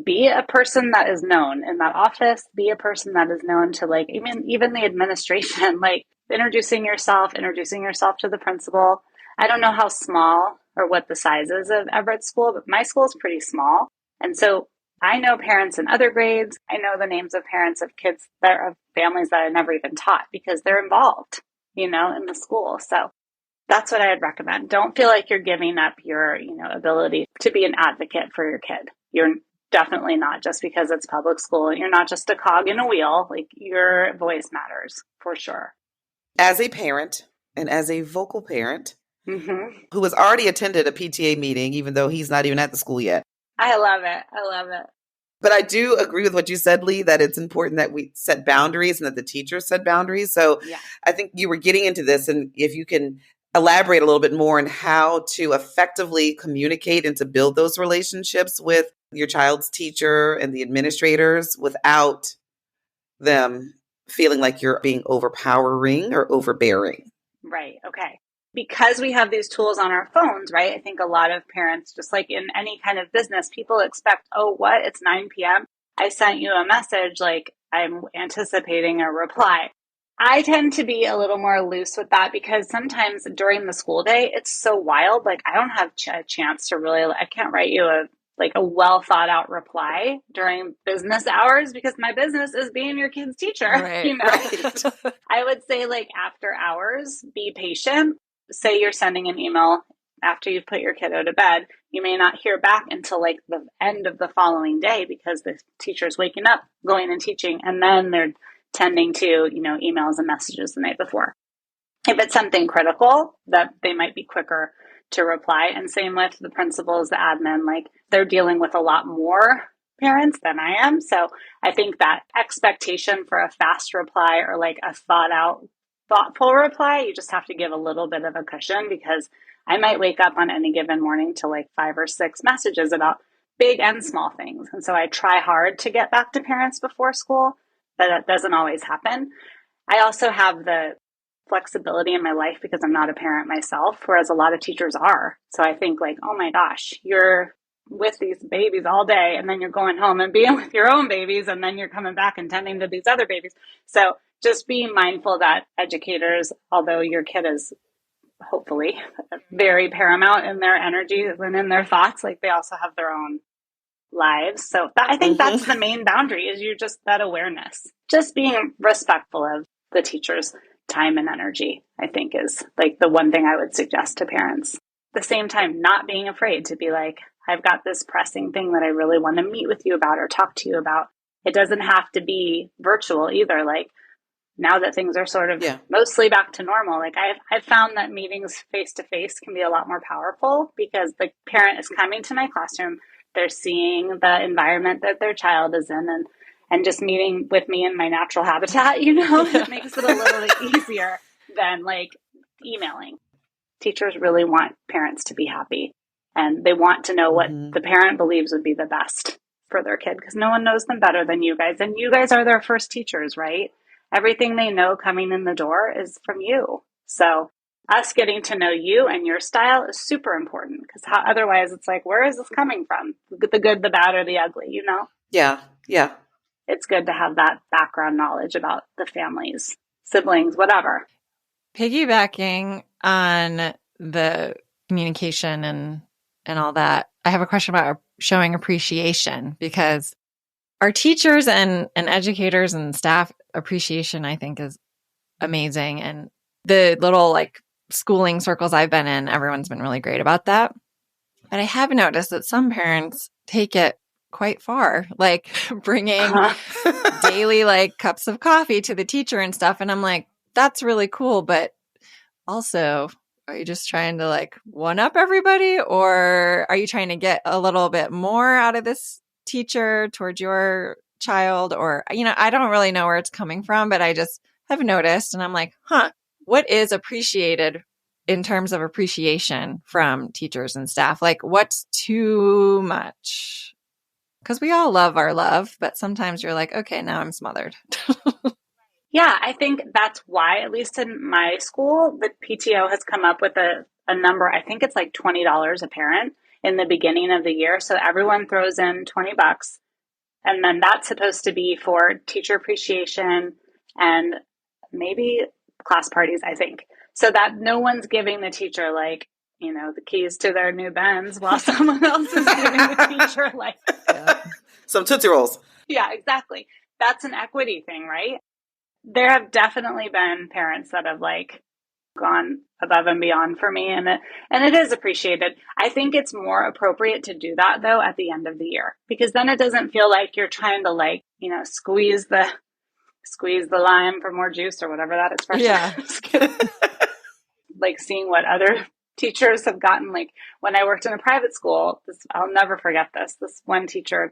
[SPEAKER 1] be a person that is known in that office, be a person that is known to like even the administration, like introducing yourself to the principal. I don't know how small or what the size is of Everett School, but my school is pretty small. And so I know parents in other grades. I know the names of parents of kids that are of families that I never even taught because they're involved, in the school. So that's what I'd recommend. Don't feel like you're giving up your, ability to be an advocate for your kid. You're definitely not, just because it's public school. You're not just a cog in a wheel. Like, your voice matters for sure.
[SPEAKER 3] As a parent and as a vocal parent
[SPEAKER 1] Mm-hmm.
[SPEAKER 3] who has already attended a PTA meeting, even though he's not even at the school yet.
[SPEAKER 1] I love it. I love it.
[SPEAKER 3] But I do agree with what you said, Leigh, that it's important that we set boundaries and that the teachers set boundaries. So
[SPEAKER 1] Yeah.
[SPEAKER 3] I think you were getting into this, and if you can elaborate a little bit more on how to effectively communicate and to build those relationships with your child's teacher and the administrators without them feeling like you're being overpowering or overbearing.
[SPEAKER 1] Right. Okay. Because we have these tools on our phones, right? I think a lot of parents, just like in any kind of business, people expect, oh, what? It's 9 p.m. I sent you a message, like I'm anticipating a reply. I tend to be a little more loose with that because sometimes during the school day, it's so wild. Like, I don't have a chance to really, I can't write you a well thought out reply during business hours because my business is being your kid's teacher.
[SPEAKER 2] Right.
[SPEAKER 3] Right.
[SPEAKER 1] I would say, like, after hours, be patient. Say you're sending an email after you've put your kiddo to bed. You may not hear back until like the end of the following day because the teacher's waking up, going and teaching, and then they're tending to, emails and messages the night before. If it's something critical, that they might be quicker to reply. And same with the principals, the admin, like they're dealing with a lot more parents than I am. So I think that expectation for a fast reply or like a thoughtful reply, you just have to give a little bit of a cushion because I might wake up on any given morning to like 5 or 6 messages about big and small things. And so I try hard to get back to parents before school, but that doesn't always happen. I also have the flexibility in my life because I'm not a parent myself, whereas a lot of teachers are. So I think like, oh my gosh, you're with these babies all day and then you're going home and being with your own babies and then you're coming back and tending to these other babies. So just being mindful that educators, although your kid is hopefully very paramount in their energy and in their thoughts, like they also have their own lives. So I think that's the main boundary, is you're just that awareness, just being respectful of the teacher's time and energy, I think is like the one thing I would suggest to parents. At the same time, not being afraid to be like, I've got this pressing thing that I really want to meet with you about or talk to you about. It doesn't have to be virtual either. Like, now that things are sort of mostly back to normal, like I've found that meetings face to face can be a lot more powerful because the parent is coming to my classroom, they're seeing the environment that their child is in, and just meeting with me in my natural habitat, it makes it a little bit easier than like emailing. Teachers really want parents to be happy, and they want to know what the parent believes would be the best for their kid because no one knows them better than you guys, and you guys are their first teachers, right? Everything they know coming in the door is from you. So us getting to know you and your style is super important because otherwise it's like, where is this coming from? The good, the bad, or the ugly,
[SPEAKER 3] Yeah. Yeah.
[SPEAKER 1] It's good to have that background knowledge about the families, siblings, whatever.
[SPEAKER 2] Piggybacking on the communication and all that, I have a question about showing appreciation because our teachers and educators and staff appreciation, I think, is amazing. And the little like schooling circles I've been in, everyone's been really great about that. But I have noticed that some parents take it quite far, like bringing daily like cups of coffee to the teacher and stuff. And I'm like, that's really cool. But also, are you just trying to like one up everybody, or are you trying to get a little bit more out of this teacher towards your child? Or, I don't really know where it's coming from, but I just have noticed and I'm like, what is appreciated in terms of appreciation from teachers and staff? Like, what's too much? Because we all love our love, but sometimes you're like, okay, now I'm smothered.
[SPEAKER 1] Yeah, I think that's why, at least in my school, the PTO has come up with a number. I think it's like $20 a parent. in the beginning of the year. So everyone throws in $20. And then that's supposed to be for teacher appreciation and maybe class parties, I think. So that no one's giving the teacher like, the keys to their new Benz while someone else is giving the teacher like
[SPEAKER 3] some Tootsie Rolls.
[SPEAKER 1] Yeah, exactly. That's an equity thing, right? There have definitely been parents that have like gone above and beyond for me, and it is appreciated. I think it's more appropriate to do that though at the end of the year, because then it doesn't feel like you're trying to like, squeeze the lime for more juice or whatever that expression is. Like seeing what other teachers have gotten. Like when I worked in a private school, I'll never forget this. This one teacher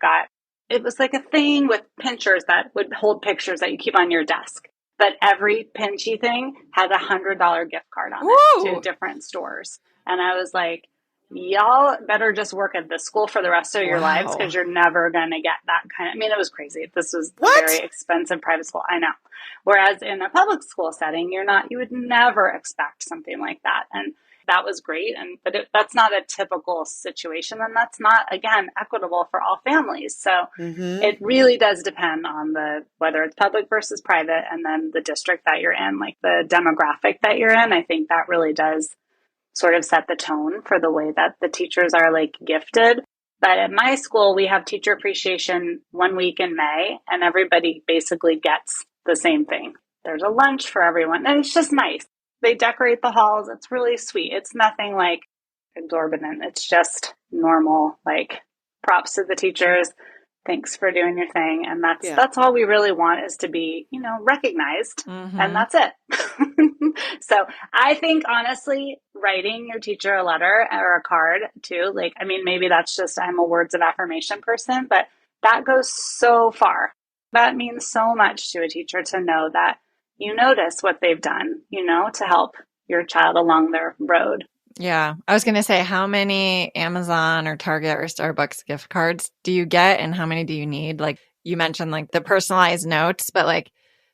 [SPEAKER 1] it was like a thing with pinchers that would hold pictures that you keep on your desk. But every pinchy thing had $100 gift card on it to different stores. And I was like, y'all better just work at this school for the rest of your lives, because you're never going to get that kind of, it was crazy. This was a very expensive private school. I know. Whereas in a public school setting, you would never expect something like that. And that was great. But that's not a typical situation. And that's not, again, equitable for all families. So it really does depend on whether it's public versus private, and then the district that you're in, like the demographic that you're in. I think that really does sort of set the tone for the way that the teachers are like gifted. But at my school, we have teacher appreciation 1 week in May, and everybody basically gets the same thing. There's a lunch for everyone, and it's just nice. They decorate the halls. It's really sweet. It's nothing like exorbitant. It's just normal, like props to the teachers. Thanks for doing your thing. And that's all we really want, is to be, recognized. And that's it. So I think honestly, writing your teacher a letter or a card too, maybe that's just, I'm a words of affirmation person, but that goes so far. That means so much to a teacher to know that you notice what they've done, to help your child along their road.
[SPEAKER 2] Yeah. I was going to say, how many Amazon or Target or Starbucks gift cards do you get, and how many do you need? Like you mentioned, like the personalized notes, but like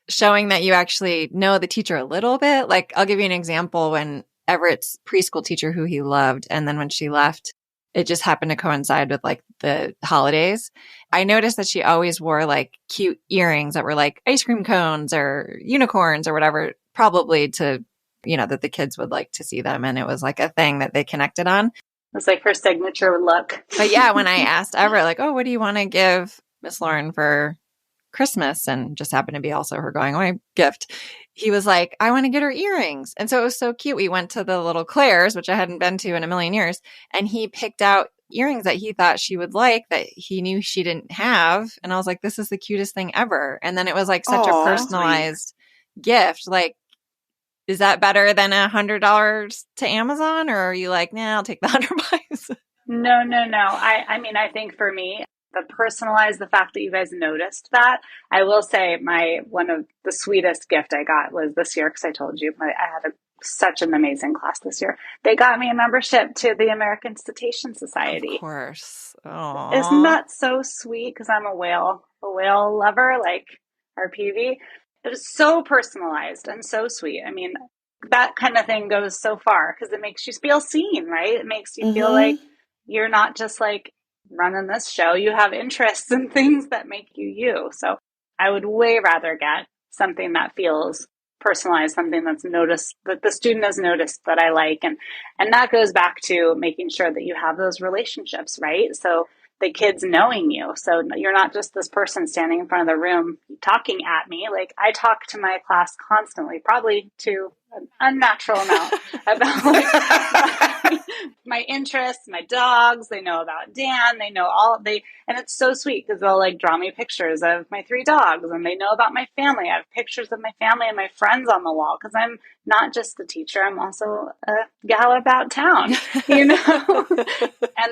[SPEAKER 2] showing that you actually know the teacher a little bit. Like I'll give you an example. When Everett's preschool teacher, who he loved, and then when she left, it just happened to coincide with like the holidays. I noticed that she always wore like cute earrings that were like ice cream cones or unicorns or whatever, probably to, that the kids would like to see them. And it was like a thing that they connected on.
[SPEAKER 1] It's like her signature look.
[SPEAKER 2] But yeah, when I asked Everett, like, oh, what do you want to give Miss Lauren for Christmas? And just happened to be also her going away gift. He was like, I want to get her earrings. And so it was so cute. We went to the little Claire's, which I hadn't been to in a million years. And he picked out earrings that he thought she would like, that he knew she didn't have. And I was like, this is the cutest thing ever. And then it was like such a personalized gift. Like, is that better than $100 to Amazon? Or are you like, nah, I'll take the $100?
[SPEAKER 1] No. I think for me, the fact that you guys noticed that. I will say one of the sweetest gift I got was this year, because I told you I had such an amazing class this year. They got me a membership to the American Cetacean Society.
[SPEAKER 2] Of course. Aww.
[SPEAKER 1] Isn't that so sweet? Because I'm a whale lover, like our PV. It was so personalized and so sweet. That kind of thing goes so far, because it makes you feel seen, right? It makes you feel like you're not just like running this show. You have interests and things that make you you. So I would way rather get something that feels personalized, something that's noticed, that the student has noticed that I like. And that goes back to making sure that you have those relationships, right? So the kids knowing you. So you're not just this person standing in front of the room talking at me. Like, I talk to my class constantly, probably to an unnatural amount, about like my interests, my dogs. They know about Dan. They know and it's so sweet, because they'll like draw me pictures of my 3 dogs, and they know about my family. I have pictures of my family and my friends on the wall, because I'm not just the teacher. I'm also a gal about town, and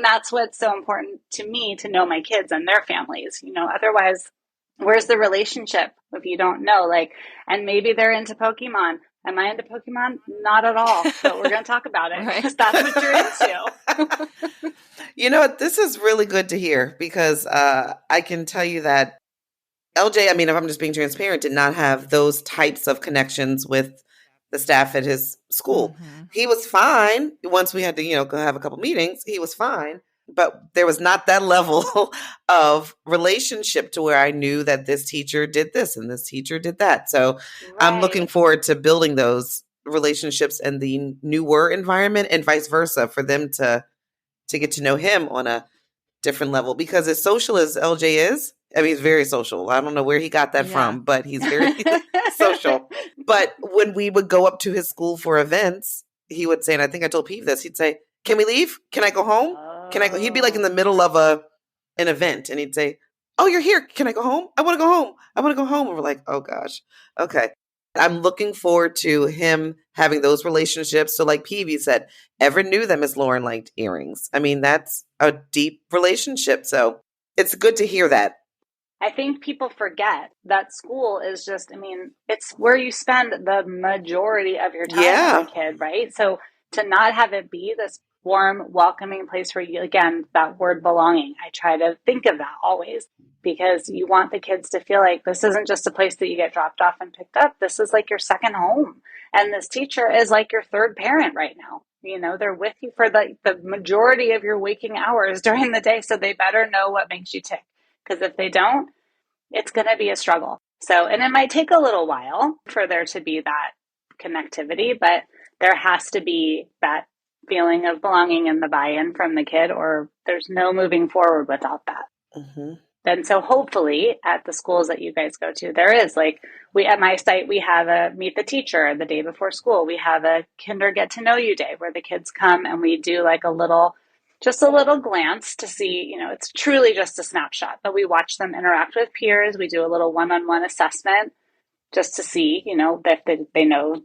[SPEAKER 1] that's what's so important to me, to know my kids and their families, otherwise where's the relationship if you don't know? Like, and maybe they're into Pokemon. Am I into Pokemon? Not at all. But we're going to talk about it, because that's what you're into.
[SPEAKER 3] You know what? This is really good to hear, because I can tell you that LJ, if I'm just being transparent, did not have those types of connections with the staff at his school. He was fine once we had to, go have a couple meetings. He was fine. but there was not that level of relationship to where I knew that this teacher did this and this teacher did that. So I'm looking
[SPEAKER 1] Right.
[SPEAKER 3] forward to building those relationships in the newer environment and vice versa for them to get to know him on a different level, because as social as LJ is, I mean, he's very social. I don't know where he got that from, but he's very social. But when we would go up to his school for events, he would say, and I think I told Pete this, he'd say, "Can we leave? Can I go home? Can I go?" He'd be like in the middle of an event and he'd say, "Oh, you're here. Can I go home? I want to go home. I want to go home." And we're like, "Oh gosh. Okay." I'm looking forward to him having those relationships. So like Peavy said, ever knew them as Lauren liked earrings. I mean, that's a deep relationship. So it's good to hear that.
[SPEAKER 1] I think people forget that school is just, I mean, it's where you spend the majority of your time as a kid, right? So to not have it be this warm, welcoming place where you, again, that word belonging, I try to think of that always, because you want the kids to feel like this isn't just a place that you get dropped off and picked up. This is like your second home. And this teacher is like your third parent right now. You know, they're with you for the majority of your waking hours during the day. So they better know what makes you tick. Because if they don't, it's going to be a struggle. So, and it might take a little while for there to be that connectivity, but there has to be that feeling of belonging and the buy-in from the kid, or there's no moving forward without that.
[SPEAKER 3] Mm-hmm.
[SPEAKER 1] And so hopefully at the schools that you guys go to, there is like, we at my site, we have a meet the teacher the day before school. We have a kinder get to know you day where the kids come and we do like just a little glance to see, you know, it's truly just a snapshot, but we watch them interact with peers. We do a little one-on-one assessment just to see, you know, that they know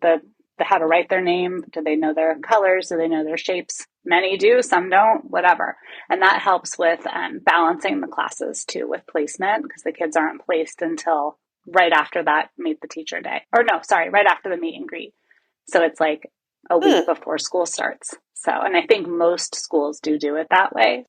[SPEAKER 1] how to write their name. Do they know their colors? Do they know their shapes? Many do, some don't, whatever. And that helps with balancing the classes too with placement, because the kids aren't placed until right after that meet the teacher day. Or no, sorry, right after the meet and greet. So it's like a week before school starts. So, and I think most schools do it that way.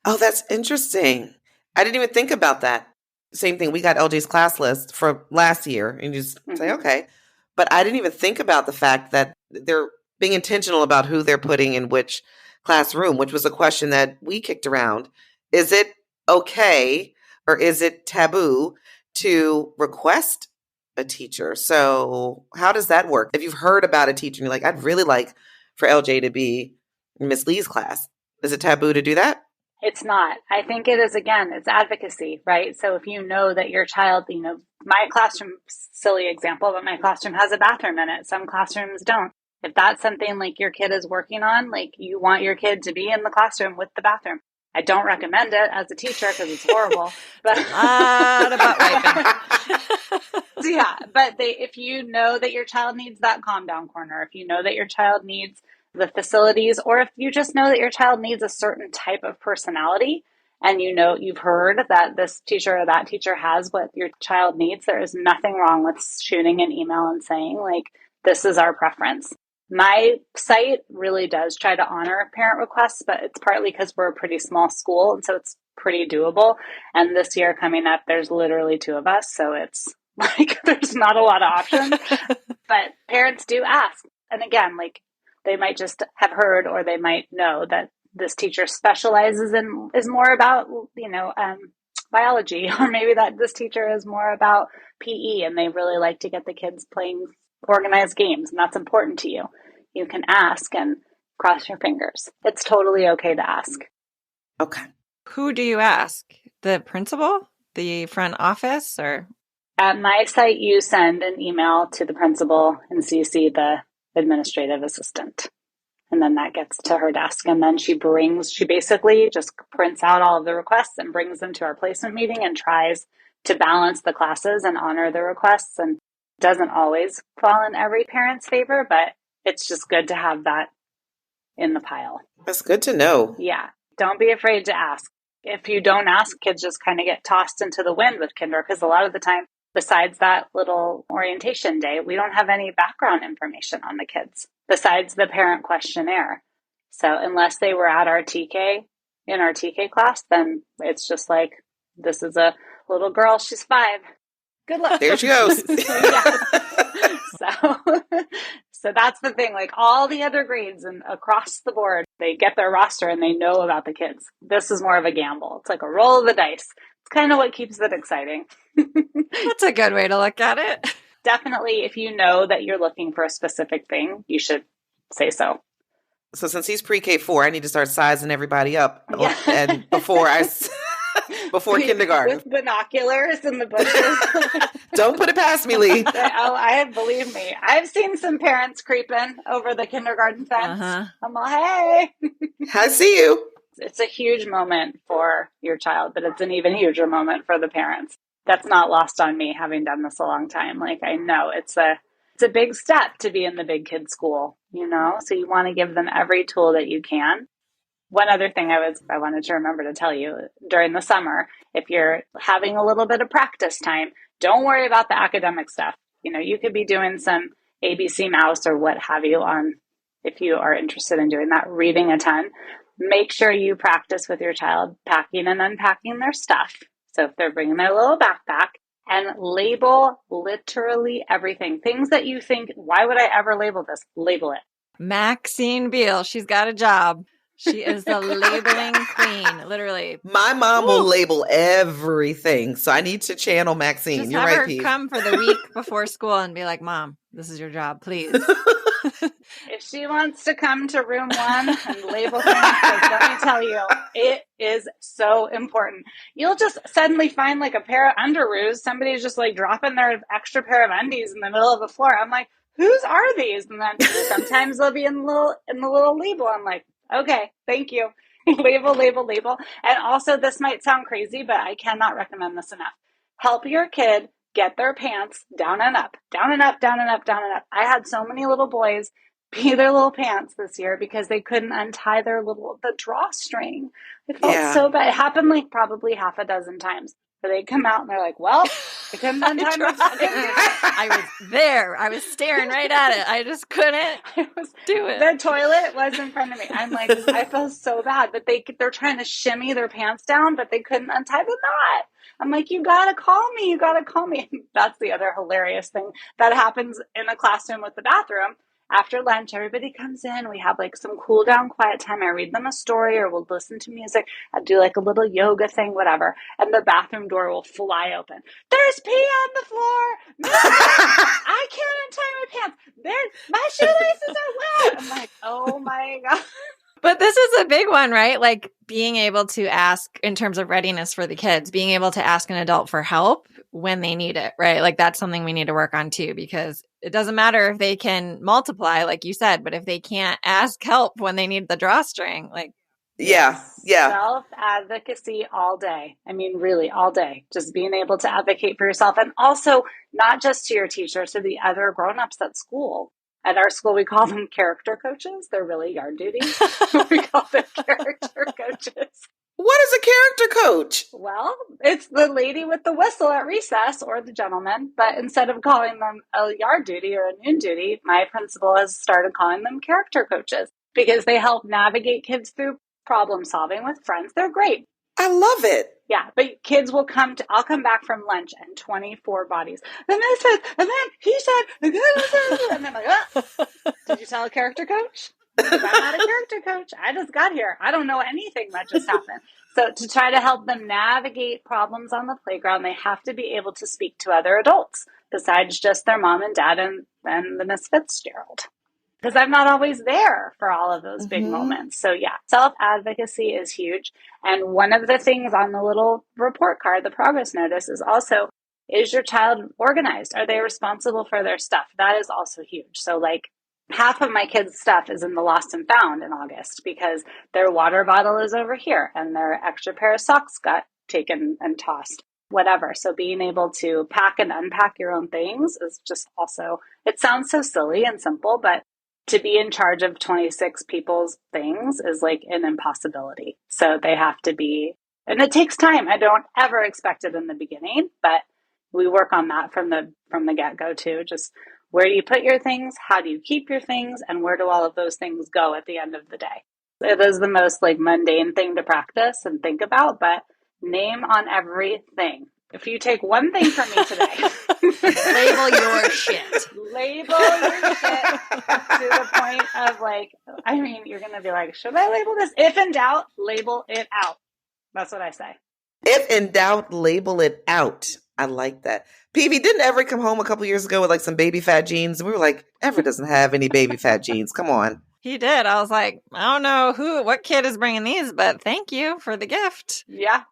[SPEAKER 3] Oh, that's interesting. I didn't even think about that. Same thing. We got LJ's class list for last year and you just say, okay. But I didn't even think about the fact that they're being intentional about who they're putting in which classroom, which was a question that we kicked around. Is it okay or is it taboo to request a teacher? So how does that work? If you've heard about a teacher and you're like, I'd really like for LJ to be in Miss Lee's class, is it taboo to do that?
[SPEAKER 1] It's not. I think it is, again, it's advocacy, right? So if you know that your child, you know, my classroom, silly example, but my classroom has a bathroom in it. Some classrooms don't. If that's something like your kid is working on, like you want your kid to be in the classroom with the bathroom. I don't recommend it as a teacher because it's horrible. But
[SPEAKER 2] a lot of butt wiping.
[SPEAKER 1] Yeah, but if you know that your child needs that calm down corner, if you know that your child needs the facilities, or if you just know that your child needs a certain type of personality, and you know you've heard that this teacher or that teacher has what your child needs, there is nothing wrong with shooting an email and saying, like, this is our preference. My site really does try to honor parent requests, but it's partly because we're a pretty small school, and so it's pretty doable. And this year coming up, there's literally 2 of us, so it's like there's not a lot of options. But parents do ask. And again, like, they might just have heard, or they might know that this teacher specializes in, is more about, you know, biology, or maybe that this teacher is more about PE and they really like to get the kids playing organized games, and that's important to you. You can ask and cross your fingers. It's totally okay to ask.
[SPEAKER 3] Okay.
[SPEAKER 2] Who do you ask? The principal? The front office? Or
[SPEAKER 1] at my site, you send an email to the principal and CC the administrative assistant. And then that gets to her desk. And then she basically just prints out all of the requests and brings them to our placement meeting and tries to balance the classes and honor the requests. And doesn't always fall in every parent's favor, but it's just good to have that in the pile.
[SPEAKER 3] That's good to know.
[SPEAKER 1] Yeah. Don't be afraid to ask. If you don't ask, kids just kind of get tossed into the wind with kinder, because a lot of the time, besides that little orientation day, we don't have any background information on the kids besides the parent questionnaire. So unless they were at our TK, in our TK class, then it's just like, this is a little girl, she's 5. Good luck.
[SPEAKER 3] There she goes.
[SPEAKER 1] So So that's the thing, like all the other grades and across the board, they get their roster and they know about the kids. This is more of a gamble. It's like a roll of the dice. It's kind of what keeps it exciting.
[SPEAKER 2] That's a good way to look at it.
[SPEAKER 1] Definitely, if you know that you're looking for a specific thing, you should say so.
[SPEAKER 3] So since he's pre-K4, I need to start sizing everybody up
[SPEAKER 1] Yeah.
[SPEAKER 3] and before kindergarten.
[SPEAKER 1] With binoculars in the bushes.
[SPEAKER 3] Don't put it past me, Leigh.
[SPEAKER 1] Believe me, I've seen some parents creeping over the kindergarten fence. I'm like, hey.
[SPEAKER 3] I see you.
[SPEAKER 1] It's a huge moment for your child, but it's an even huger moment for the parents. That's not lost on me, having done this a long time. Like, I know it's a big step to be in the big kid school, so you want to give them every tool that you can. One other thing I wanted to remember to tell you during the summer, if you're having a little bit of practice time, don't worry about the academic stuff. You could be doing some ABC Mouse or what have you if you are interested in doing that, reading a ton. Make sure you practice with your child packing and unpacking their stuff. So if they're bringing their little backpack, and label literally everything. Things that you think, why would I ever label this? Label it.
[SPEAKER 2] Maxine Beal, she's got a job. She is the labeling queen, literally.
[SPEAKER 3] My mom will label everything, so I need to channel Maxine.
[SPEAKER 2] Just
[SPEAKER 3] You're
[SPEAKER 2] have
[SPEAKER 3] right,
[SPEAKER 2] her
[SPEAKER 3] Pete.
[SPEAKER 2] come for the week before school and be like, Mom, this is your job, please.
[SPEAKER 1] If she wants to come to room 1 and label things, let me tell you, it is so important. You'll just suddenly find like a pair of underoos. Somebody's just like dropping their extra pair of undies in the middle of the floor. I'm like, whose are these? And then sometimes they'll be in the little label. I'm like, okay, thank you. Label. And also, this might sound crazy, but I cannot recommend this enough. Help your kid get their pants down and up, down and up, down and up, down and up. I had so many little boys pee their little pants this year because they couldn't untie the drawstring. It felt so bad. It happened like probably half a dozen times. So they'd come out and they're like, well, I couldn't untie my
[SPEAKER 2] I was there. I was staring right at it. I just couldn't do it.
[SPEAKER 1] The toilet was in front of me. I'm like, I feel so bad. But they're trying to shimmy their pants down, but they couldn't untie the knot. I'm like, you got to call me. That's the other hilarious thing that happens in a classroom with the bathroom. After lunch, everybody comes in. We have like some cool down, quiet time. I read them a story or we'll listen to music. I do like a little yoga thing, whatever. And the bathroom door will fly open. There's pee on the floor. I can't untie my pants. My shoelaces are wet. I'm like, oh my God.
[SPEAKER 2] But this is a big one, right? Like being able to ask in terms of readiness for the kids, being able to ask an adult for help when they need it, right? Like that's something we need to work on too, because it doesn't matter if they can multiply, like you said, but if they can't ask help when they need the drawstring, like.
[SPEAKER 3] Yeah.
[SPEAKER 1] Self-advocacy all day. I mean, really all day. Just being able to advocate for yourself, and also not just to your teacher, to the other grown-ups at school. At our school, we call them character coaches. They're really yard duty. We call them character coaches.
[SPEAKER 3] What is a character coach?
[SPEAKER 1] Well, it's the lady with the whistle at recess or the gentleman. But instead of calling them a yard duty or a noon duty, my principal has started calling them character coaches because they help navigate kids through problem solving with friends. They're great.
[SPEAKER 3] I love it.
[SPEAKER 1] Yeah, but kids will I'll come back from lunch and 24 bodies. The miss said, and then he said, and I'm like, oh, did you tell a character coach? Because I'm not a character coach. I just got here. I don't know anything that just happened. So to try to help them navigate problems on the playground, they have to be able to speak to other adults besides just their mom and dad and the Miss Fitzgerald. Because I'm not always there for all of those big moments. So yeah, self-advocacy is huge. And one of the things on the little report card, the progress notice, is also, is your child organized? Are they responsible for their stuff? That is also huge. So like half of my kids' stuff is in the lost and found in August because their water bottle is over here and their extra pair of socks got taken and tossed. Whatever. So being able to pack and unpack your own things is just also, it sounds so silly and simple, but to be in charge of 26 people's things is like an impossibility. So they have to be, and it takes time. I don't ever expect it in the beginning, but we work on that from the get-go too. Just where do you put your things? How do you keep your things? And where do all of those things go at the end of the day? It is the most like mundane thing to practice and think about, but name on everything. If you take one thing from me today,
[SPEAKER 2] label your shit.
[SPEAKER 1] Label your shit. You're going to be like, should I label this? If in doubt, label it out. That's what I say.
[SPEAKER 3] If in doubt, label it out. I like that. PV, didn't Everett come home a couple years ago with like some baby fat jeans? We were like, Everett doesn't have any baby fat jeans. Come on.
[SPEAKER 2] He did. I was like, I don't know what kid is bringing these, but thank you for the gift.
[SPEAKER 1] Yeah,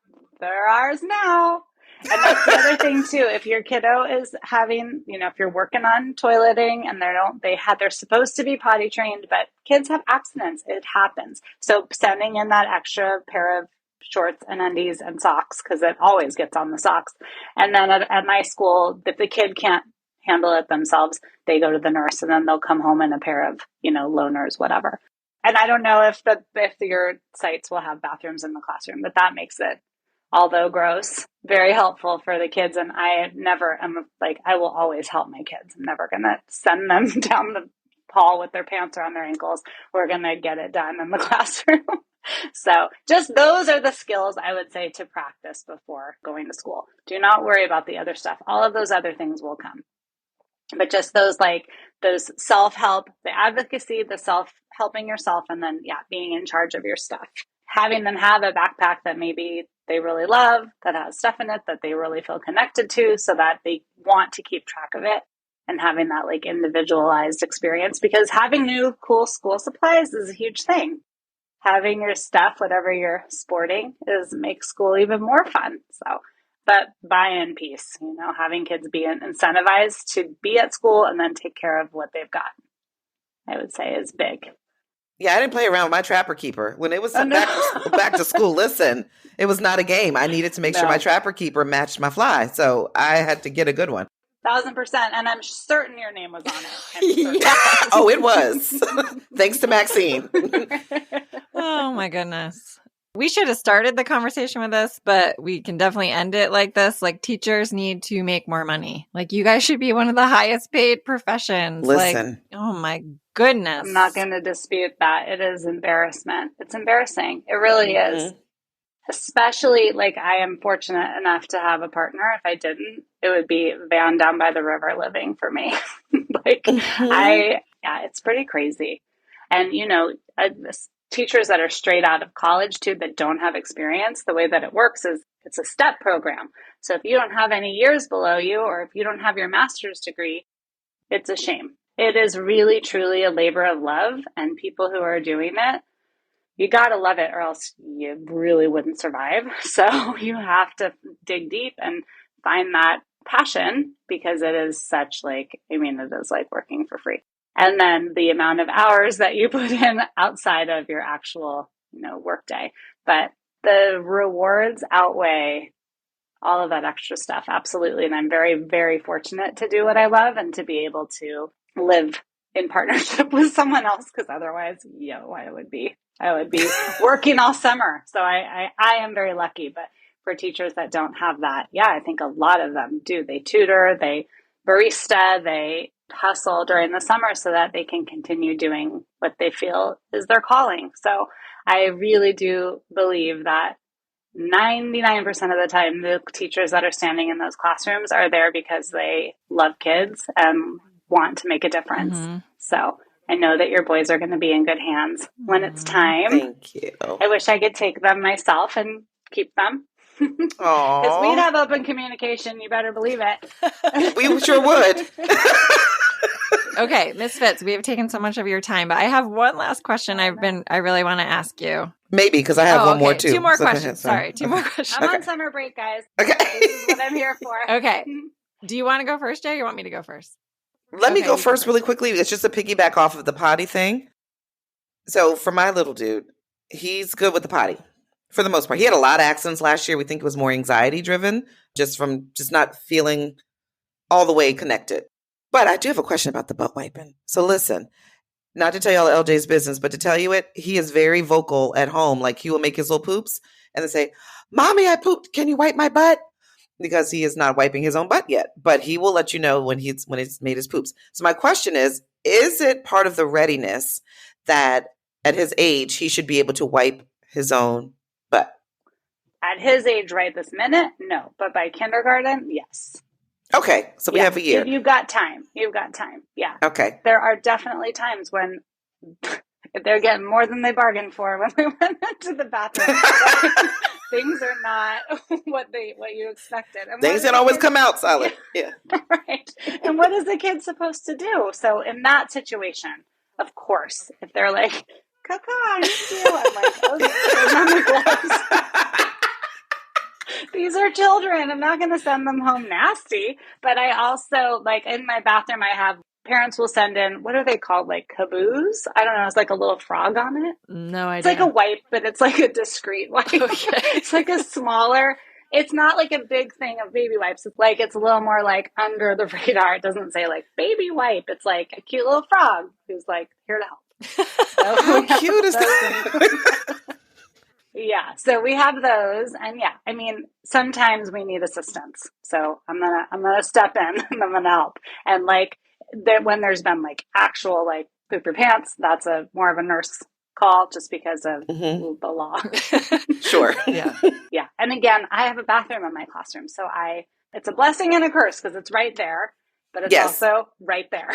[SPEAKER 1] they're ours now. And that's the other thing too. If your kiddo is having, if you're working on toileting and they're supposed to be potty trained, but kids have accidents. It happens. So sending in that extra pair of shorts and undies and socks, because it always gets on the socks. And then at my school, if the kid can't handle it themselves, they go to the nurse and then they'll come home in a pair of, loners, whatever. And I don't know if your sites will have bathrooms in the classroom, but that makes it, although gross, very helpful for the kids. And I will always help my kids. I'm never going to send them down the hall with their pants around their ankles. We're going to get it done in the classroom. So just those are the skills I would say to practice before going to school. Do not worry about the other stuff. All of those other things will come. But just those self-help, the advocacy, the helping yourself, and then, being in charge of your stuff. Having them have a backpack that maybe they really love, that has stuff in it that they really feel connected to, so that they want to keep track of it, and having that individualized experience, because having new cool school supplies is a huge thing. Having your stuff, whatever you're sporting, makes school even more fun. So, but buy-in piece, having kids be incentivized to be at school and then take care of what they've got, I would say is big.
[SPEAKER 3] Yeah, I didn't play around with my Trapper Keeper. When it was back to school, listen, it was not a game. I needed to make sure my Trapper Keeper matched my fly. So I had to get a good one.
[SPEAKER 1] 1,000%. And I'm certain your name was on it.
[SPEAKER 3] Yeah. Oh, it was. Thanks to Maxine.
[SPEAKER 2] Oh, my goodness. We should have started the conversation with this, but we can definitely end it like this. Teachers need to make more money. You guys should be one of the highest paid professions.
[SPEAKER 3] Listen.
[SPEAKER 2] Oh, my goodness.
[SPEAKER 1] I'm not going to dispute that. It is embarrassment. It's embarrassing. It really is. Especially, I am fortunate enough to have a partner. If I didn't, it would be van down by the river living for me. It's pretty crazy. And, teachers that are straight out of college too, that don't have experience, the way that it works is it's a step program. So if you don't have any years below you, or if you don't have your master's degree, it's a shame. It is really, truly a labor of love. And people who are doing it, you got to love it or else you really wouldn't survive. So you have to dig deep and find that passion, because it is such it is like working for free. And then the amount of hours that you put in outside of your actual, work day. But the rewards outweigh all of that extra stuff. Absolutely. And I'm very, very fortunate to do what I love and to be able to live in partnership with someone else, because otherwise, I would be working all summer. So I am very lucky. But for teachers that don't have that, I think a lot of them do. They tutor, they barista, they hustle during the summer so that they can continue doing what they feel is their calling. So I really do believe that 99% of the time, the teachers that are standing in those classrooms are there because they love kids and want to make a difference. Mm-hmm. So I know that your boys are going to be in good hands when it's time.
[SPEAKER 3] Thank you.
[SPEAKER 1] I wish I could take them myself and keep them. Because we'd have open communication, you better believe it.
[SPEAKER 3] We sure would.
[SPEAKER 2] Okay, Miss Fitz, we have taken so much of your time, but I have one last question I really want to ask you.
[SPEAKER 3] Maybe, because I have one more too.
[SPEAKER 2] Two more questions. Sorry, two more questions.
[SPEAKER 1] I'm on summer break, guys.
[SPEAKER 3] Okay.
[SPEAKER 1] This is what I'm here for.
[SPEAKER 2] Okay. Do you want to go first, Jay, or you want me to go first?
[SPEAKER 3] Let me go first really quickly. It's just a piggyback off of the potty thing. So for my little dude, he's good with the potty for the most part. He had a lot of accidents last year. We think it was more anxiety driven, just from not feeling all the way connected. But I do have a question about the butt wiping. So listen, not to tell you all LJ's business, but to tell you it, he is very vocal at home. He will make his little poops and then say, "Mommy, I pooped. Can you wipe my butt?" Because he is not wiping his own butt yet, but he will let you know when he's made his poops. So my question is it part of the readiness that at his age, he should be able to wipe his own butt?
[SPEAKER 1] At his age right this minute, no. But by kindergarten, yes.
[SPEAKER 3] Okay. So we have a year.
[SPEAKER 1] You've got time. Yeah.
[SPEAKER 3] Okay.
[SPEAKER 1] There are definitely times when They're getting more than they bargained for when they went into the bathroom. Things are not what you expected. And
[SPEAKER 3] things don't always come out solid. Yeah.
[SPEAKER 1] Right. And what is the kid supposed to do? So in that situation, of course, if they're like, Kaka, I need you, I'm like, okay, these are children. I'm not going to send them home nasty. But I also, like, in my bathroom, I have parents will send in, what are they called? Like caboose? I don't know. It's like a little frog on it.
[SPEAKER 2] No idea.
[SPEAKER 1] It's like a wipe, but it's like a discreet wipe.
[SPEAKER 2] Okay.
[SPEAKER 1] It's like a smaller, it's not like a big thing of baby wipes. It's like, it's a little more like under the radar. It doesn't say like baby wipe. It's like a cute little frog who's like here to help. So
[SPEAKER 3] how cute is that?
[SPEAKER 1] Yeah, so we have those, and yeah, I mean, sometimes we need assistance. So I'm gonna step in and I'm gonna help. And like when there's been like actual like poop your pants, that's a more of a nurse call just because of the law.
[SPEAKER 3] Sure.
[SPEAKER 2] Yeah.
[SPEAKER 1] Yeah. And again, I have a bathroom in my classroom, so it's a blessing and a curse because it's right there, but it's also right there.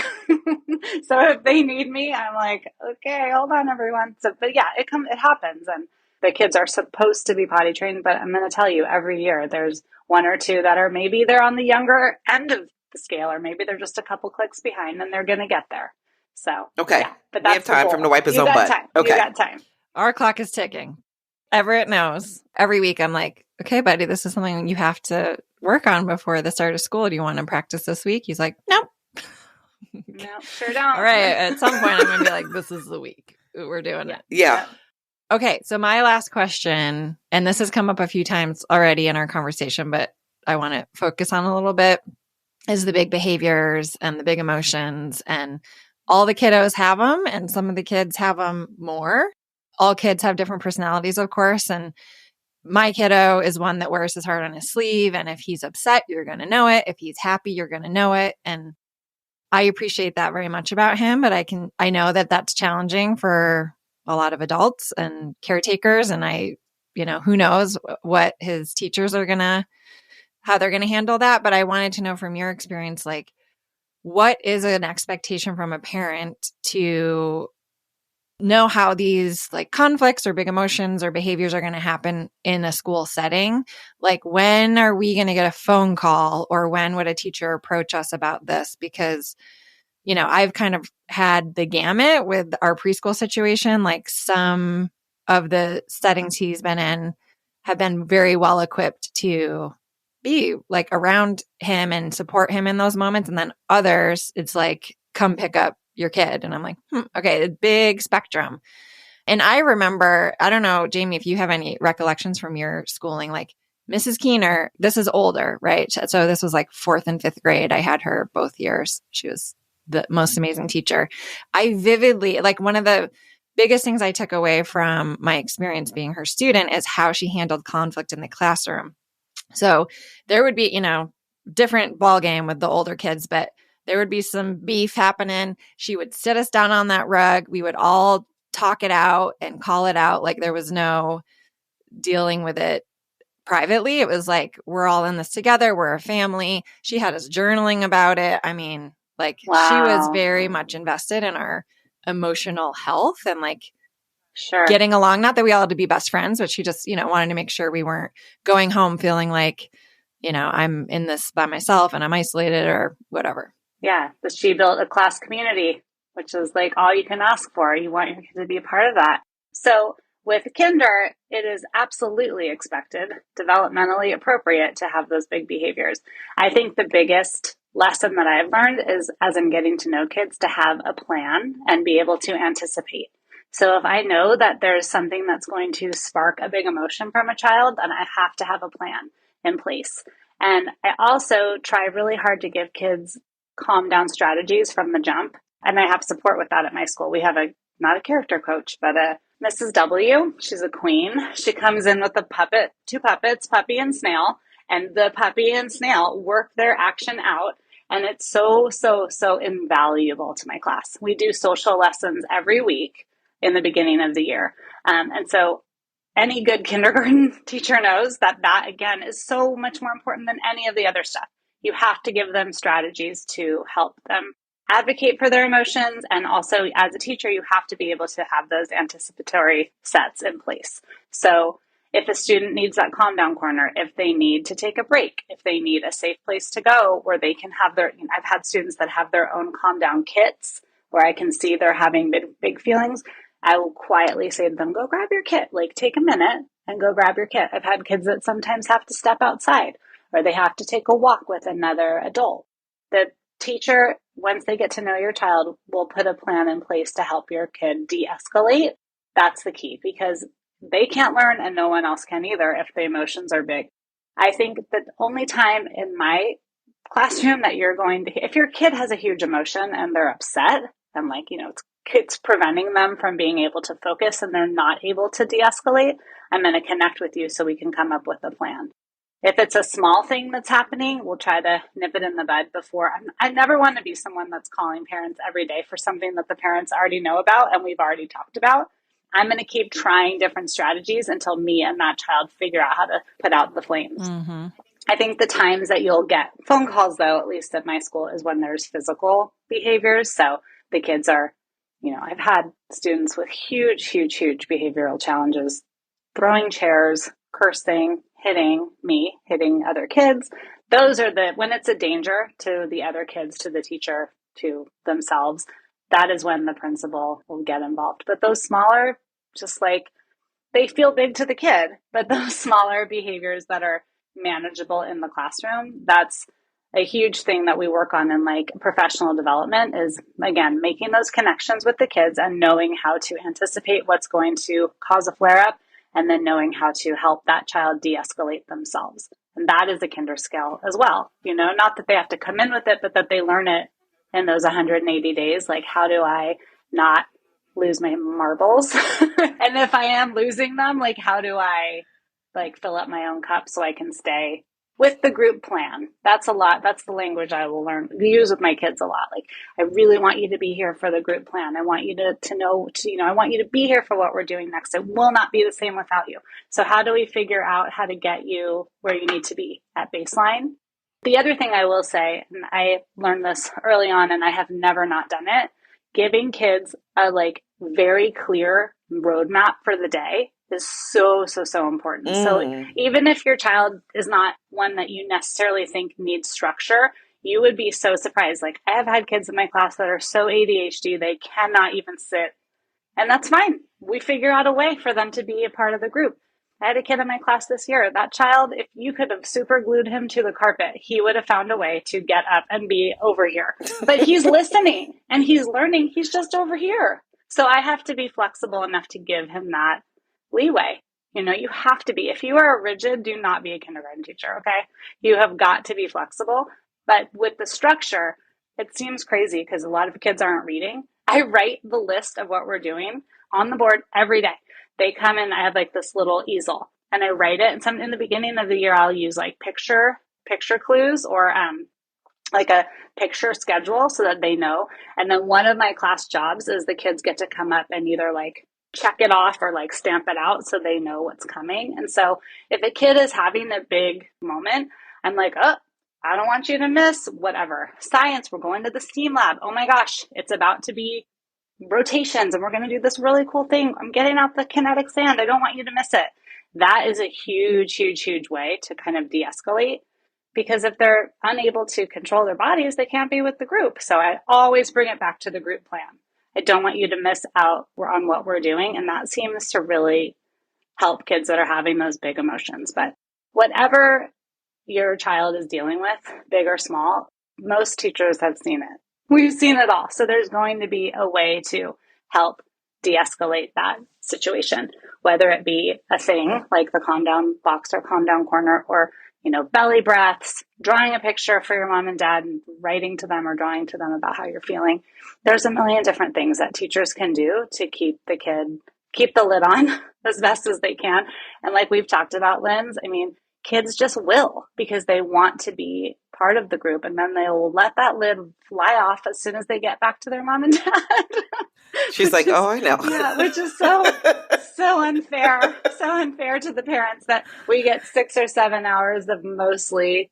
[SPEAKER 1] So if they need me, I'm like, okay, hold on, everyone. So, but yeah, it happens, and the kids are supposed to be potty trained, but I'm going to tell you, every year there's one or two that are maybe they're on the younger end of the scale, or maybe they're just a couple clicks behind, and they're going to get there. So
[SPEAKER 3] okay,
[SPEAKER 1] yeah, but that's
[SPEAKER 3] we have time for him to wipe his own butt.
[SPEAKER 1] Time.
[SPEAKER 3] Okay,
[SPEAKER 1] you got time.
[SPEAKER 2] Our clock is ticking. Everett knows. Every week I'm like, okay, buddy, this is something you have to work on before the start of school. Do you want to practice this week? He's like, nope.
[SPEAKER 1] No, sure don't.
[SPEAKER 2] All right. At some point I'm going to be like, this is the week we're doing it.
[SPEAKER 3] Yeah.
[SPEAKER 2] Okay. So my last question, and this has come up a few times already in our conversation, but I want to focus on a little bit, is the big behaviors and the big emotions. And all the kiddos have them, and some of the kids have them more. All kids have different personalities, of course. And my kiddo is one that wears his heart on his sleeve. And if he's upset, you're going to know it. If he's happy, you're going to know it. And I appreciate that very much about him, but I know that that's challenging for a lot of adults and caretakers. And who knows what his teachers are how they're going to handle that. But I wanted to know from your experience, like, what is an expectation from a parent to know how these like conflicts or big emotions or behaviors are going to happen in a school setting? Like, when are we going to get a phone call, or when would a teacher approach us about this? Because, I've kind of had the gamut with our preschool situation. Like, some of the settings he's been in have been very well equipped to be like around him and support him in those moments. And then others, it's like, come pick up your kid. And I'm like, okay, a big spectrum. And I remember, I don't know, Jamie, if you have any recollections from your schooling, like Mrs. Keener, this is older, right? So this was like 4th and 5th grade. I had her both years. She was the most amazing teacher. I vividly, like, one of the biggest things I took away from my experience being her student is how she handled conflict in the classroom. So there would be, different ball game with the older kids, but there would be some beef happening. She would sit us down on that rug. We would all talk it out and call it out. Like, there was no dealing with it privately. It was like, we're all in this together. We're a family. She had us journaling about it. I mean, like,
[SPEAKER 1] wow.
[SPEAKER 2] She was very much invested in our emotional health and like getting along. Not that we all had to be best friends, but she just, wanted to make sure we weren't going home feeling like, I'm in this by myself and I'm isolated or whatever.
[SPEAKER 1] Yeah. But she built a class community, which is like all you can ask for. You want your kid to be a part of that. So with kinder, it is absolutely expected, developmentally appropriate to have those big behaviors. I think the biggest lesson that I've learned is, as I'm getting to know kids, to have a plan and be able to anticipate. So if I know that there's something that's going to spark a big emotion from a child, then I have to have a plan in place. And I also try really hard to give kids calm down strategies from the jump. And I have support with that at my school. We have not a character coach, but a Mrs. W. She's a queen. She comes in with two puppets, Puppy and Snail, and the Puppy and Snail work their action out. And it's so, so, so invaluable to my class. We do social lessons every week in the beginning of the year. And so any good kindergarten teacher knows that again, is so much more important than any of the other stuff. You have to give them strategies to help them advocate for their emotions. And also, as a teacher, you have to be able to have those anticipatory sets in place. So if a student needs that calm down corner, if they need to take a break, if they need a safe place to go where they can have their, I've had students that have their own calm down kits where I can see they're having big feelings. I will quietly say to them, go grab your kit, like take a minute and go grab your kit. I've had kids that sometimes have to step outside or they have to take a walk with another adult. The teacher, once they get to know your child, will put a plan in place to help your kid de-escalate. That's the key, because they can't learn and no one else can either if the emotions are big. I think the only time in my classroom that you're going to, if your kid has a huge emotion and they're upset and like, it's preventing them from being able to focus and they're not able to de-escalate, I'm going to connect with you so we can come up with a plan. If it's a small thing that's happening, we'll try to nip it in the bud before. I never want to be someone that's calling parents every day for something that the parents already know about and we've already talked about. I'm going to keep trying different strategies until me and that child figure out how to put out the flames. Mm-hmm. I think the times that you'll get phone calls, though, at least at my school, is when there's physical behaviors. So the kids are, I've had students with huge behavioral challenges, throwing chairs, cursing, hitting me, hitting other kids. Those are when it's a danger to the other kids, to the teacher, to themselves, that is when the principal will get involved. But those smaller, just like they feel big to the kid, but those smaller behaviors that are manageable in the classroom, that's a huge thing that we work on in like professional development is, again, making those connections with the kids and knowing how to anticipate what's going to cause a flare up and then knowing how to help that child de-escalate themselves. And that is a kinder skill as well. Not that they have to come in with it, but that they learn it in those 180 days. Like, how do I not lose my marbles? And if I am losing them, like, how do I like fill up my own cup so I can stay with the group plan? That's a lot. That's the language I will use with my kids a lot. Like, I really want you to be here for the group plan. I want you to know, I want you to be here for what we're doing next. It will not be the same without you. So how do we figure out how to get you where you need to be at baseline? The other thing I will say, and I learned this early on and I have never not done it, giving kids a like very clear roadmap for the day is so important. So even if your child is not one that you necessarily think needs structure, you would be so surprised. Like, I have had kids in my class that are so ADHD, they cannot even sit. And that's fine. We figure out a way for them to be a part of the group. I had a kid in my class this year. That child, if you could have super glued him to the carpet, he would have found a way to get up and be over here. But he's listening and he's learning. He's just over here. So I have to be flexible enough to give him that leeway. You have to be. If you are rigid, do not be a kindergarten teacher, okay? You have got to be flexible. But with the structure, it seems crazy because a lot of kids aren't reading. I write the list of what we're doing on the board every day. They come in, I have like this little easel and I write it. And in the beginning of the year, I'll use like picture clues or like a picture schedule so that they know. And then one of my class jobs is the kids get to come up and either like check it off or like stamp it out so they know what's coming. And so if a kid is having a big moment, I'm like, oh, I don't want you to miss whatever. Science, we're going to the STEAM lab. Oh my gosh, it's about to be rotations and we're going to do this really cool thing. I'm getting out the kinetic sand. I don't want you to miss it. That is a huge way to kind of de-escalate, because if they're unable to control their bodies, they can't be with the group. So I always bring it back to the group plan. I don't want you to miss out on what we're doing. And that seems to really help kids that are having those big emotions. But whatever your child is dealing with, big or small, most teachers have seen it. We've seen it all. So there's going to be a way to help de-escalate that situation, whether it be a thing like the calm down box or calm down corner, or, belly breaths, drawing a picture for your mom and dad and writing to them or drawing to them about how you're feeling. There's a million different things that teachers can do to keep the lid on as best as they can. And like we've talked about, Linz, kids just will, because they want to be part of the group, and then they'll let that lid fly off as soon as they get back to their mom and dad.
[SPEAKER 3] She's like, oh, I know.
[SPEAKER 1] Yeah, which is so unfair to the parents that we get 6 or 7 hours of mostly,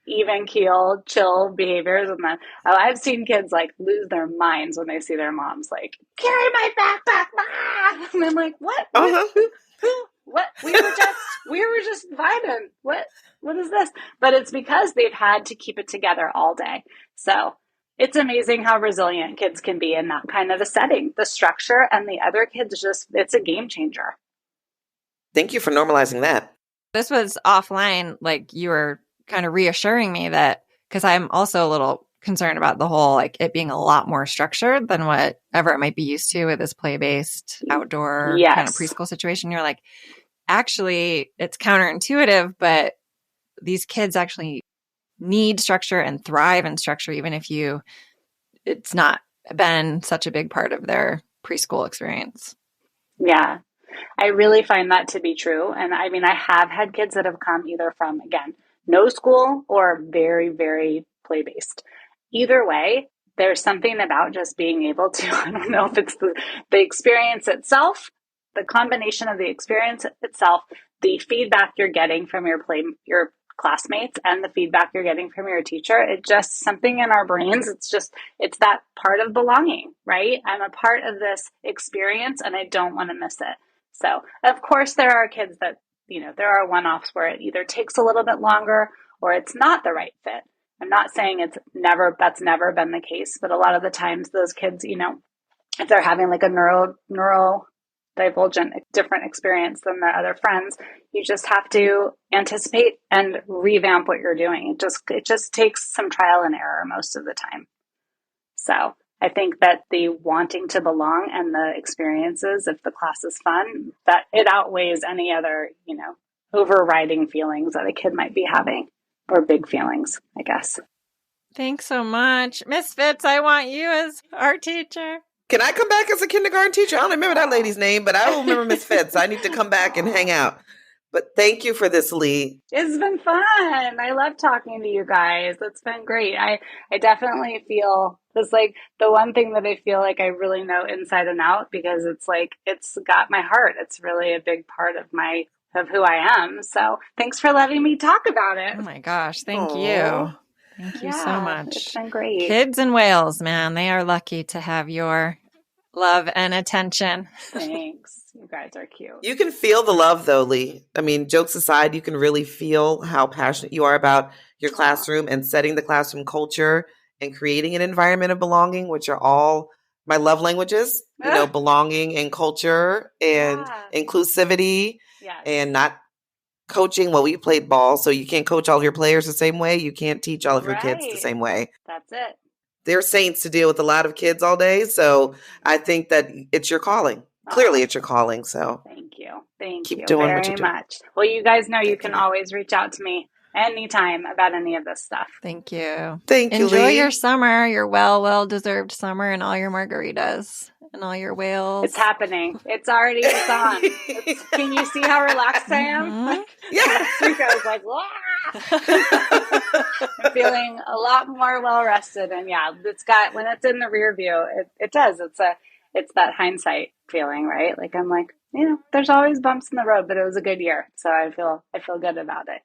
[SPEAKER 1] even keel, chill behaviors. And then I've seen kids like lose their minds when they see their moms like, carry my backpack, Ma! And I'm like, what?
[SPEAKER 3] Uh-huh.
[SPEAKER 1] Who? What? We were just vibing. What is this? But it's because they've had to keep it together all day. So it's amazing how resilient kids can be in that kind of a setting. The structure and the other kids it's a game changer.
[SPEAKER 3] Thank you for normalizing that.
[SPEAKER 2] This was offline, like you were kind of reassuring me that, because I'm also a little concerned about the whole, like it being a lot more structured than whatever it might be used to with this play-based outdoor kind of preschool situation. You're like, actually, it's counterintuitive, but these kids actually need structure and thrive in structure, even if it's not been such a big part of their preschool experience.
[SPEAKER 1] Yeah, I really find that to be true. And I mean, I have had kids that have come either from, again, no school or very, very play-based. Either way, there's something about just being able to, I don't know if it's the experience itself, the combination of the experience itself, the feedback you're getting from your classmates and the feedback you're getting from your teacher. It's just something in our brains. It's that part of belonging, right? I'm a part of this experience and I don't want to miss it. So of course there are kids that, there are one-offs where it either takes a little bit longer or it's not the right fit. I'm not saying that's never been the case, but a lot of the times those kids, if they're having like a neurodivergent, different experience than their other friends, you just have to anticipate and revamp what you're doing. It just takes some trial and error most of the time. So I think that the wanting to belong and the experiences, if the class is fun, that it outweighs any other, overriding feelings that a kid might be having, or big feelings, I guess.
[SPEAKER 2] Thanks so much. Miss Fitz, I want you as our teacher.
[SPEAKER 3] Can I come back as a kindergarten teacher? I don't remember that lady's name, but I will remember Miss Fitz. I need to come back and hang out. But thank you for this, Leigh.
[SPEAKER 1] It's been fun. I love talking to you guys. It's been great. I definitely feel this, like the one thing that I feel like I really know inside and out, because it's like, it's got my heart. It's really a big part of who I am. So thanks for letting me talk about it.
[SPEAKER 2] Oh my gosh. Thank you. Thank you so much.
[SPEAKER 1] It's been great.
[SPEAKER 2] Kids in Wales, man, they are lucky to have your love and attention.
[SPEAKER 1] Thanks. You guys are cute.
[SPEAKER 3] You can feel the love, though, Leigh. I mean, jokes aside, you can really feel how passionate you are about your classroom and setting the classroom culture and creating an environment of belonging, which are all my love languages, belonging and culture and inclusivity and not coaching. Well, we played ball, so you can't coach all of your players the same way. You can't teach all of your kids the same way.
[SPEAKER 1] That's it.
[SPEAKER 3] They're saints to deal with a lot of kids all day. So I think that it's your calling. Clearly, it's your calling. So
[SPEAKER 1] thank you. Thank
[SPEAKER 3] you
[SPEAKER 1] doing very much. Well, you guys know you can always reach out to me anytime about any of this stuff.
[SPEAKER 2] Thank you.
[SPEAKER 3] Thank you,
[SPEAKER 2] Enjoy
[SPEAKER 3] Leigh.
[SPEAKER 2] your summer, your well-deserved summer, and all your margaritas and all your whales.
[SPEAKER 1] It's happening. It's on. Can you see how relaxed I am?
[SPEAKER 2] Mm-hmm.
[SPEAKER 3] Yeah.
[SPEAKER 1] Last week I was like, I'm feeling a lot more well-rested. And when it's in the rear view, it does. It's that hindsight feeling, right? Like I'm like, there's always bumps in the road, but it was a good year. So I feel good about it.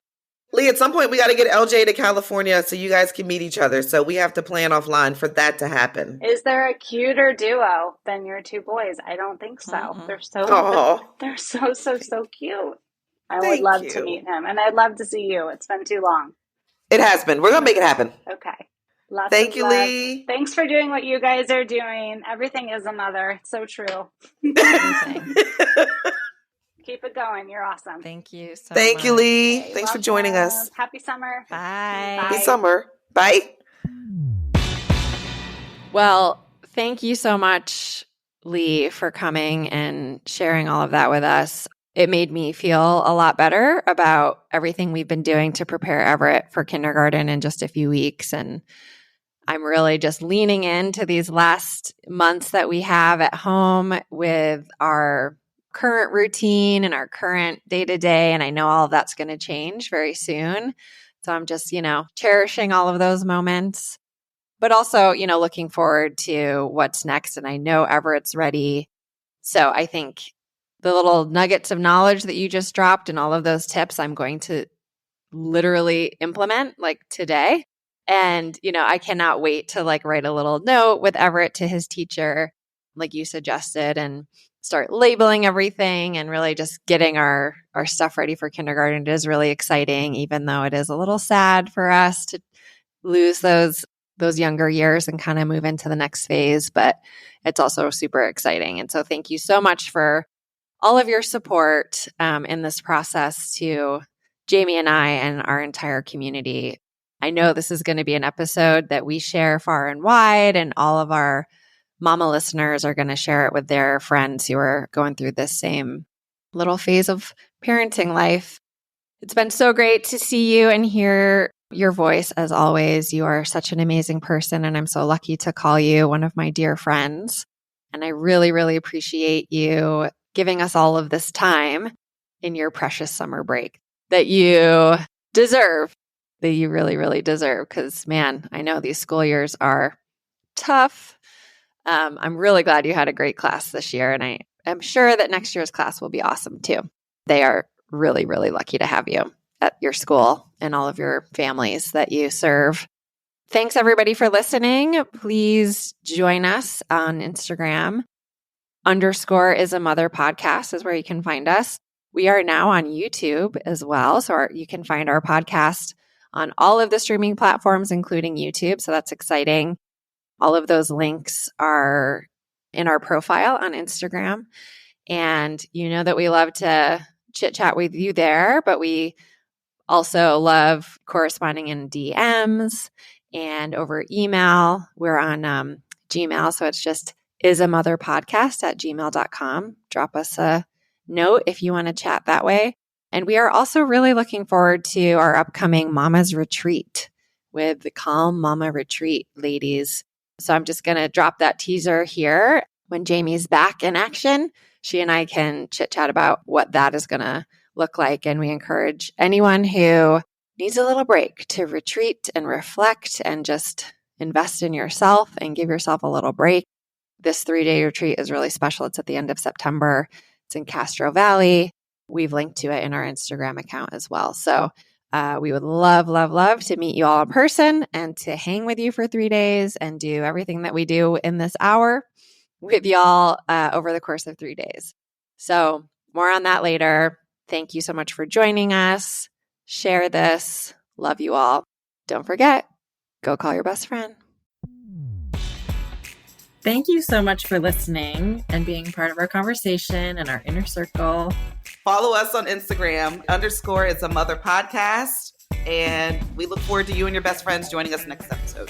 [SPEAKER 3] Leigh, at some point we got to get LJ to California so you guys can meet each other. So we have to plan offline for that to happen.
[SPEAKER 1] Is there a cuter duo than your two boys? I don't think so.
[SPEAKER 2] Mm-hmm.
[SPEAKER 1] They're so cute. I would love to meet him, and I'd love to see you. It's been too long.
[SPEAKER 3] It has been. We're gonna make it happen.
[SPEAKER 1] Okay.
[SPEAKER 3] Thank you, Leigh.
[SPEAKER 1] Thanks for doing what you guys are doing. Everything is a mother. It's so true. Keep it going. You're awesome.
[SPEAKER 2] Thank you so
[SPEAKER 3] Thank
[SPEAKER 2] much.
[SPEAKER 3] you, Leigh.
[SPEAKER 1] Okay,
[SPEAKER 3] Thanks for joining us.
[SPEAKER 1] Happy summer.
[SPEAKER 2] Bye.
[SPEAKER 3] Happy summer. Bye.
[SPEAKER 2] Well, thank you so much, Leigh, for coming and sharing all of that with us. It made me feel a lot better about everything we've been doing to prepare Everett for kindergarten in just a few weeks. And I'm really just leaning into these last months that we have at home with our current routine and our current day-to-day. And I know all of that's going to change very soon. So I'm just, cherishing all of those moments, but also, looking forward to what's next. And I know Everett's ready. So I think the little nuggets of knowledge that you just dropped and all of those tips, I'm going to literally implement like today. And, I cannot wait to like write a little note with Everett to his teacher, like you suggested, and start labeling everything and really just getting our stuff ready for kindergarten. It is really exciting, even though it is a little sad for us to lose those younger years and kind of move into the next phase, but it's also super exciting. And so thank you so much for all of your support in this process to Jamie and I and our entire community. I know this is going to be an episode that we share far and wide, and all of our mama listeners are going to share it with their friends who are going through this same little phase of parenting life. It's been so great to see you and hear your voice as always. You are such an amazing person, and I'm so lucky to call you one of my dear friends. And I really, really appreciate you giving us all of this time in your precious summer break that you deserve, that you really, really deserve. Because, man, I know these school years are tough. I'm really glad you had a great class this year, and I am sure that next year's class will be awesome too. They are really, really lucky to have you at your school and all of your families that you serve. Thanks everybody for listening. Please join us on Instagram. _is a mother podcast is where you can find us. We are now on YouTube as well. So you can find our podcast on all of the streaming platforms, including YouTube. So that's exciting. All of those links are in our profile on Instagram. And you know that we love to chit chat with you there, but we also love corresponding in DMs and over email. We're on Gmail. So it's just isamotherpodcast@gmail.com. Drop us a note if you want to chat that way. And we are also really looking forward to our upcoming Mama's Retreat with the Calm Mama Retreat, ladies. So I'm just going to drop that teaser here. When Jamie's back in action, she and I can chit chat about what that is going to look like. And we encourage anyone who needs a little break to retreat and reflect and just invest in yourself and give yourself a little break. This 3-day retreat is really special. It's at the end of September. It's in Castro Valley. We've linked to it in our Instagram account as well. So we would love, love, love to meet you all in person and to hang with you for 3 days and do everything that we do in this hour with y'all over the course of 3 days. So more on that later. Thank you so much for joining us. Share this. Love you all. Don't forget, go call your best friend. Thank you so much for listening and being part of our conversation and our inner circle.
[SPEAKER 3] Follow us on Instagram, _is a mother podcast. And we look forward to you and your best friends joining us next episode.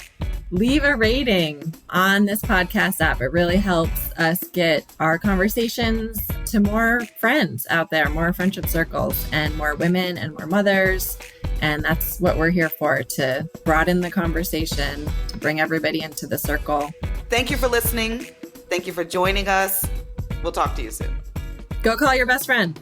[SPEAKER 2] Leave a rating on this podcast app. It really helps us get our conversations to more friends out there, more friendship circles, and more women and more mothers. And that's what we're here for, to broaden the conversation, to bring everybody into the circle.
[SPEAKER 3] Thank you for listening. Thank you for joining us. We'll talk to you soon.
[SPEAKER 2] Go call your best friend.